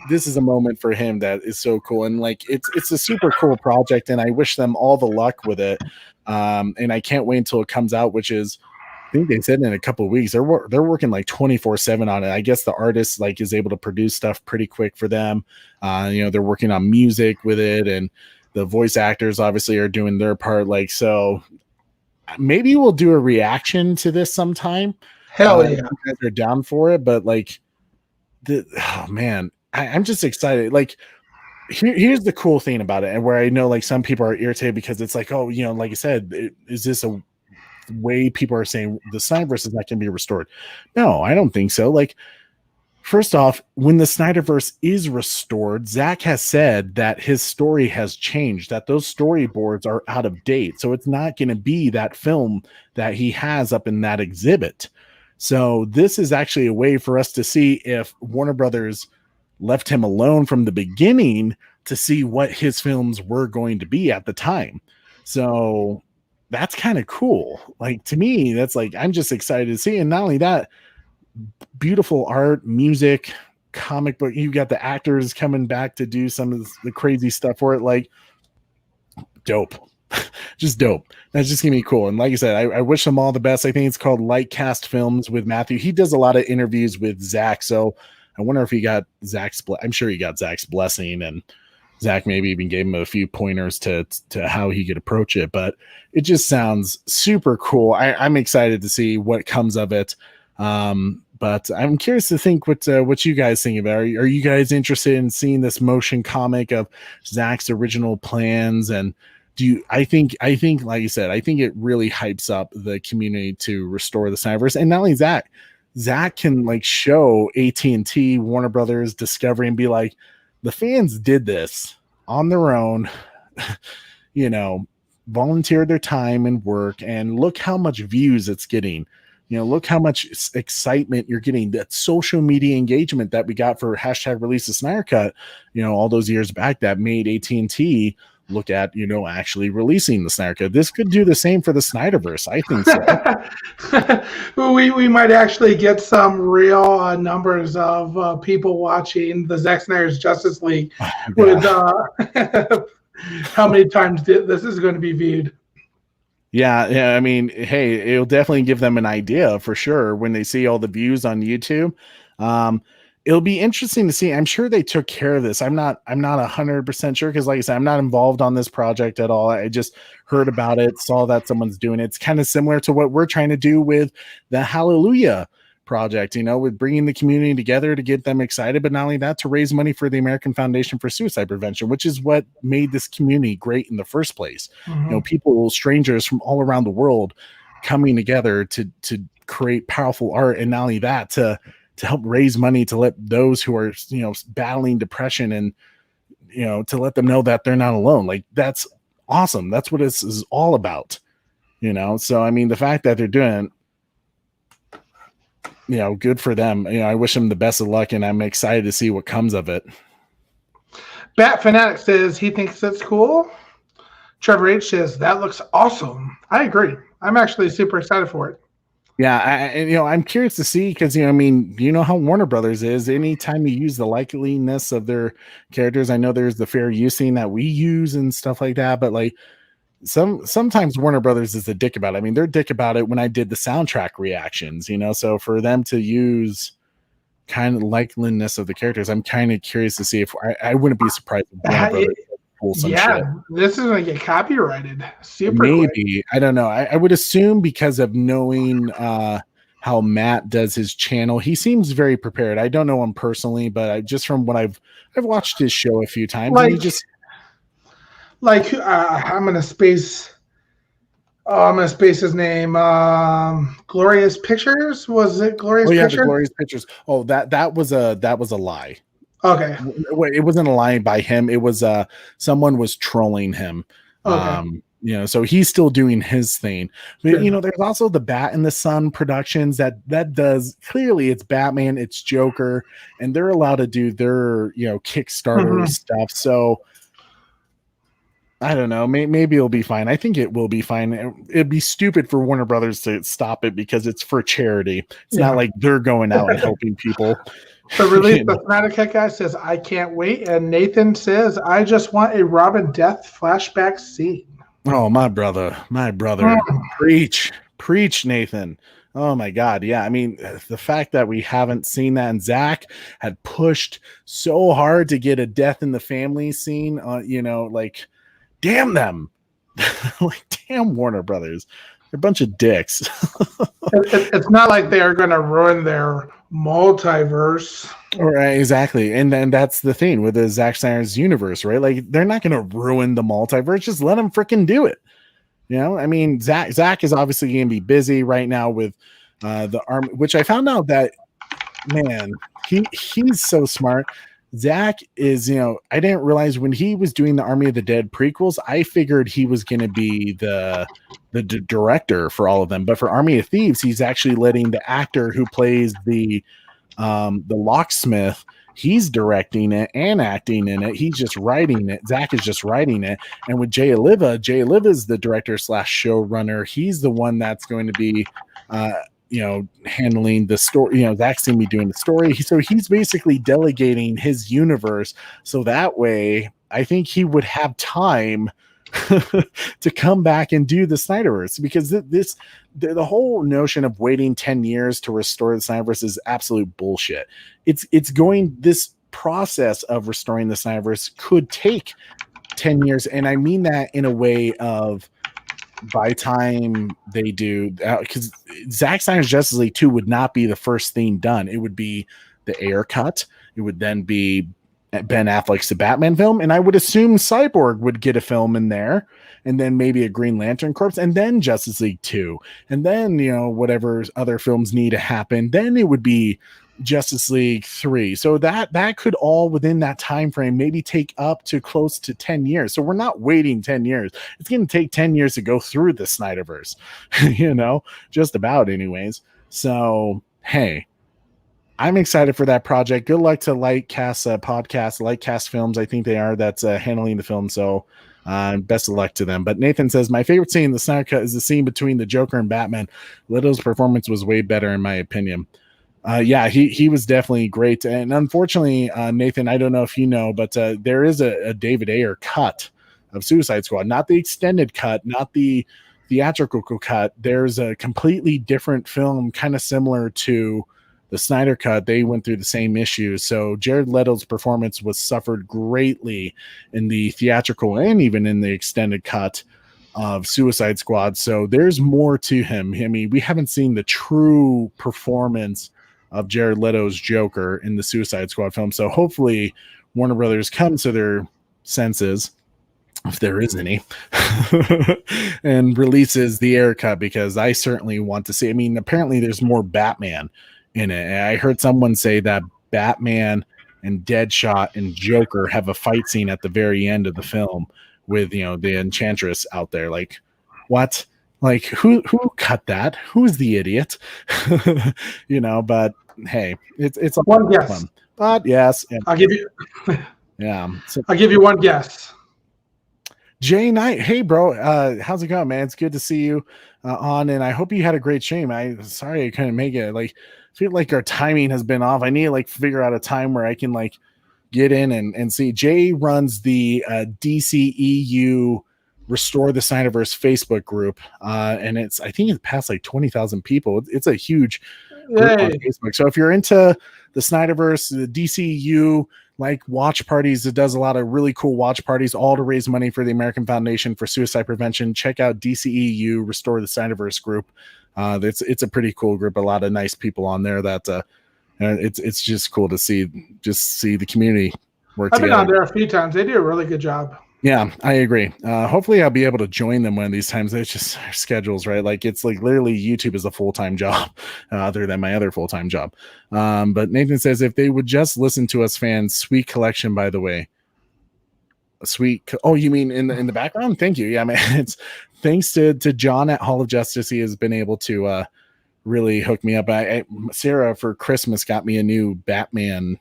this is a moment for him that is so cool, and like it's a super cool project, and I wish them all the luck with it. And I can't wait until it comes out, which is, I think they said in a couple of weeks. They're working like 24/7 on it. I guess the artist like is able to produce stuff pretty quick for them. You know, they're working on music with it, and the voice actors obviously are doing their part. Like, so maybe we'll do a reaction to this sometime. Hell yeah, you guys are down for it. But like, oh man, I'm just excited. Like, here's the cool thing about it, and where I know like some people are irritated because it's like, oh, you know, like I said, is this a way people are saying the Snyderverse is not going to be restored? No, I don't think so. Like, first off, when the Snyderverse is restored, Zack has said that his story has changed, that those storyboards are out of date. So it's not going to be that film that he has up in that exhibit. So this is actually a way for us to see if Warner Brothers left him alone from the beginning to see what his films were going to be at the time. So that's kind of cool. Like, to me, that's like, I'm just excited to see. And not only that, beautiful art, music, comic book. You got the actors coming back to do some of the crazy stuff for it. Like, dope. Just dope. That's just gonna be cool. And like I said, I wish them all the best. I think it's called Lightcast Films with Matthew. He does a lot of interviews with Zack, so I wonder if he got Zack's. I'm sure he got Zack's blessing, and Zack maybe even gave him a few pointers to how he could approach it. But it just sounds super cool. I'm excited to see what comes of it. But I'm curious to think what you guys think about it. Are you guys interested in seeing this motion comic of Zack's original plans? And I think like you said, I think it really hypes up the community to restore the Snyderverse. And not only Zack can like show AT&T, Warner Brothers, Discovery, and be like, the fans did this on their own, you know, volunteered their time and work, and look how much views it's getting. You know, look how much excitement you're getting. That social media engagement that we got for hashtag release the Snyder Cut, you know, all those years back, that made AT&T look at, you know, actually releasing the Snyder Cut. This could do the same for the Snyderverse. I think so. we might actually get some real numbers of people watching the Zack Snyder's Justice League with how many times this is going to be viewed. Yeah. I mean, hey, it'll definitely give them an idea for sure when they see all the views on YouTube. It'll be interesting to see. I'm sure they took care of this. I'm not 100% sure, because like I said, I'm not involved on this project at all. I just heard about it, saw that someone's doing it. It's kind of similar to what we're trying to do with the Hallelujah project, with bringing the community together to get them excited, but not only that, to raise money for the American Foundation for Suicide Prevention, which is what made this community great in the first place. People, strangers from all around the world coming together to create powerful art, and not only that, to help raise money to let those who are battling depression, and to let them know that they're not alone. Like, that's awesome. That's what this is all about. So I mean, the fact that they're doing, good for them. I wish them the best of luck, and I'm excited to see what comes of it. Bat Fanatic says he thinks that's cool. Trevor H says that looks awesome. I agree. I'm actually super excited for it. Yeah, I'm curious to see, because how Warner Brothers is. Anytime you use the likeliness of their characters, I know there's the fair use thing that we use and stuff like that, but like sometimes Warner Brothers is a dick about it. I mean, they're dick about it when I did the soundtrack reactions, so for them to use kind of likeliness of the characters, I'm kind of curious to see if I wouldn't be surprised if Warner Brothers pull some shit. This is going to get copyrighted super maybe quick. I don't know. I would assume, because of knowing how Matt does his channel, he seems very prepared. I don't know him personally, but just from what I've watched his show a few times, and he just I'm gonna space his name. Glorious Pictures, was it Glorious Pictures? Yeah, Glorious Pictures. Oh, that was a lie. Okay. It wasn't a lie by him. It was someone was trolling him. Okay. So he's still doing his thing. But there's also the Bat in the Sun Productions that does, clearly it's Batman, it's Joker, and they're allowed to do their Kickstarter stuff. So I don't know. Maybe it'll be fine. I think it will be fine. It'd be stupid for Warner Brothers to stop it, because it's for charity. It's not like they're going out and helping people. The release, the Fanatic Head guy says, I can't wait. And Nathan says, I just want a Robin death flashback scene. Oh, my brother. Preach, Nathan. Oh my God. Yeah. I mean, the fact that we haven't seen that, and Zack had pushed so hard to get a death in the family scene, damn them. Damn Warner Brothers. They're a bunch of dicks. It's not like they're going to ruin their multiverse. Right, exactly. And then that's the thing with the Zack Snyder's universe, right? Like, they're not going to ruin the multiverse. Just let them freaking do it. I mean, Zack is obviously going to be busy right now with the army, which I found out that, man, he's so smart. Zack is, I didn't realize when he was doing the Army of the Dead prequels, I figured he was going to be the director for all of them. But for Army of Thieves, he's actually letting the actor who plays the locksmith, he's directing it and acting in it. He's just writing it. Zack is just writing it. And with Jay Oliva is the director / showrunner. He's the one that's going to be handling the story. Zack's gonna be doing the story. So he's basically delegating his universe. So that way, I think he would have time to come back and do the Snyderverse, because the whole notion of waiting 10 years to restore the Snyderverse is absolute bullshit. This process of restoring the Snyderverse could take 10 years. And I mean that in a way of, by time they do, because Zack Snyder's Justice League 2 would not be the first thing done. It would be the Ayer cut. It would then be Ben Affleck's The Batman film, and I would assume Cyborg would get a film in there, and then maybe a Green Lantern Corps, and then Justice League 2, and then whatever other films need to happen. Then it would be Justice League 3. So that could all within that time frame maybe take up to close to 10 years. So we're not waiting 10 years. It's going to take 10 years to go through the Snyderverse, just about anyways. So, hey, I'm excited for that project. Good luck to Lightcast podcast, Lightcast Films. I think they are that's handling the film. So best of luck to them. But Nathan says, my favorite scene in the Snyder Cut is the scene between the Joker and Batman. Leto's performance was way better in my opinion. Yeah, he was definitely great. And unfortunately, Nathan, I don't know if you know, but there is a David Ayer cut of Suicide Squad, not the extended cut, not the theatrical cut. There's a completely different film, kind of similar to the Snyder Cut. They went through the same issues. So Jared Leto's performance was suffered greatly in the theatrical and even in the extended cut of Suicide Squad. So there's more to him. I mean, we haven't seen the true performance of Jared Leto's Joker in the Suicide Squad film. So hopefully Warner Brothers comes to their senses, if there is any, and releases the Ayer cut, because I certainly want to see. I mean, apparently there's more Batman in it. I heard someone say that Batman and Deadshot and Joker have a fight scene at the very end of the film with, you know, the Enchantress out there. Like, what? Like, who cut that? Who's the idiot? You know, but hey, it's a one guess. Fun. But yes, I'll give you. Yeah, so, I'll give you one guess. Jay Knight, hey bro, how's it going, man? It's good to see you on, and I hope you had a great stream. Sorry I couldn't make it. Like, I feel like our timing has been off. I need to like figure out a time where I can like get in and see. Jay runs the DCEU Restore the Snyderverse Facebook group, and I think it passed like 20,000 people. It's a huge group on Facebook. So if you're into the Snyderverse, the DCEU, like watch parties, it does a lot of really cool watch parties, all to raise money for the American Foundation for Suicide Prevention. Check out DCEU Restore the Snyderverse group. It's a pretty cool group. A lot of nice people on there. That it's just cool to see the community work together. I've been on there a few times. They do a really good job. Yeah, I agree. Hopefully I'll be able to join them one of these times. It's just our schedules, right? Like, it's like literally YouTube is a full-time job, other than my other full-time job. But Nathan says, if they would just listen to us fans, sweet collection, by the way. Oh, you mean in the background? Thank you. Yeah, man. It's thanks to John at Hall of Justice. He has been able to really hook me up. Sarah for Christmas got me a new Batman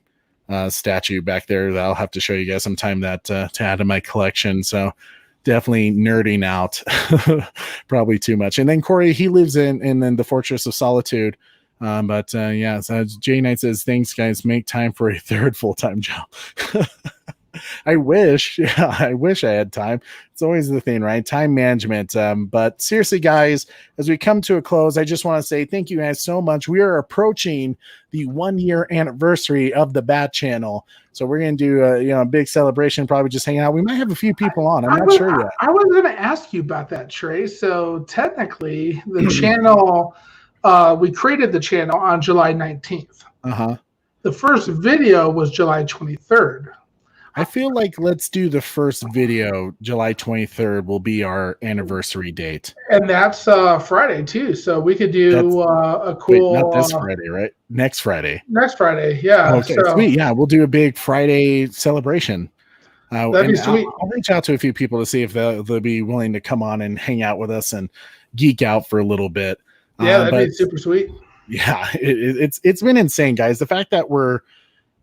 statue back there that I'll have to show you guys sometime, that to add to my collection. So definitely nerding out, probably too much. And then Corey, he lives in the Fortress of Solitude. Yeah, so Jay Knight says, thanks guys, make time for a third full-time job. I wish I had time. It's always the thing, right? Time management. But seriously, guys, as we come to a close, I just want to say thank you guys so much. We are approaching the 1-year anniversary of the Bat Channel, so we're going to do a big celebration. Probably just hanging out. We might have a few people on. I'm not sure yet. I was going to ask you about that, Trey. So technically, the channel, we created the channel on July 19th. The first video was July 23rd. I feel like let's do the first video. July 23rd will be our anniversary date. And that's Friday too. So we could do a cool... Wait, not this Friday, right? Next Friday. Next Friday, yeah. Okay, sweet. Yeah, we'll do a big Friday celebration. That'd be sweet. I'll reach out to a few people to see if they'll be willing to come on and hang out with us and geek out for a little bit. Yeah, that'd be super sweet. Yeah, it's been insane, guys. The fact that we're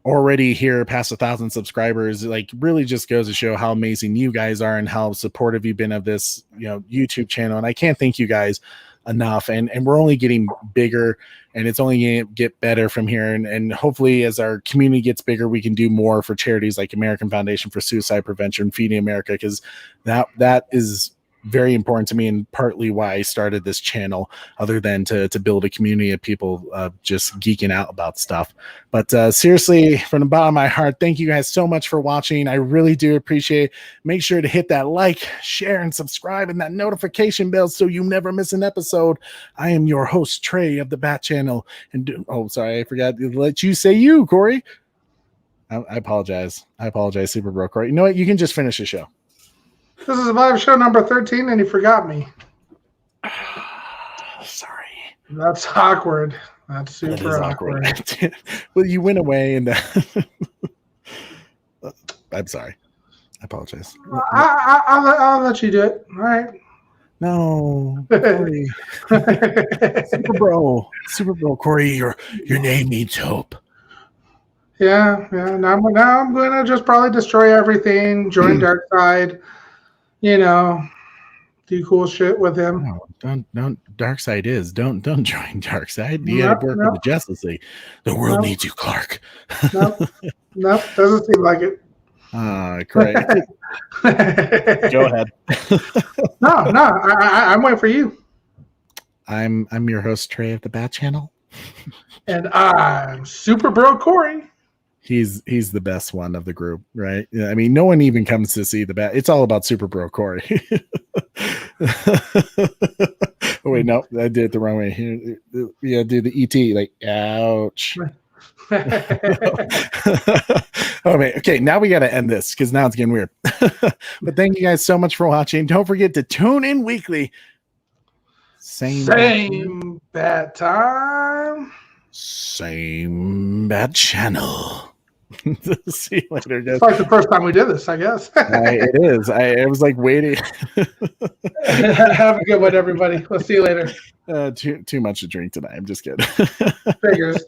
already here past 1,000 subscribers, like, really just goes to show how amazing you guys are and how supportive you've been of this, YouTube channel. And I can't thank you guys enough. And we're only getting bigger, and it's only going to get better from here. And hopefully as our community gets bigger, we can do more for charities like American Foundation for Suicide Prevention, Feeding America, because that is very important to me, and partly why I started this channel, other than to build a community of people just geeking out about stuff. But seriously, from the bottom of my heart, thank you guys so much for watching. I really do appreciate it. Make sure to hit that like, share, and subscribe, and that notification bell so you never miss an episode. I am your host, Trey of the Bat Channel. And sorry, I forgot to let you say you, Corey. I apologize. Super Bro Corey. You know what? You can just finish the show. This is live show number 13, and you forgot me. Sorry. That's awkward. That's super awkward. Well, you went away, and I'm sorry. I apologize. I'll let you do it. All right. No, Corey. Super Bro Corey. Your name means hope. Yeah. Now I'm going to just probably destroy everything. Join Darkseid. Do cool shit with him. No, don't. Darkseid is. Don't join Darkseid. You got to work with the Justice League. The world needs you, Clark. Nope, doesn't seem like it. Great. Go ahead. No, I'm waiting for you. I'm your host, Trey of the Bat Channel. And I'm Super Bro Corey. He's the best one of the group, right? I mean, no one even comes to see the Bat. It's all about Super Bro Corey. Oh wait, no, I did it the wrong way. Here, yeah, do the ET. Like, ouch. Oh man. Okay, now we got to end this because now it's getting weird. But thank you guys so much for watching. Don't forget to tune in weekly. Same bad time. Same bad channel. See you later, guys. It's like the first time we did this, I guess. It is. I was like waiting. Have a good one, everybody. We'll see you later. Too much to drink tonight. I'm just kidding. Figures.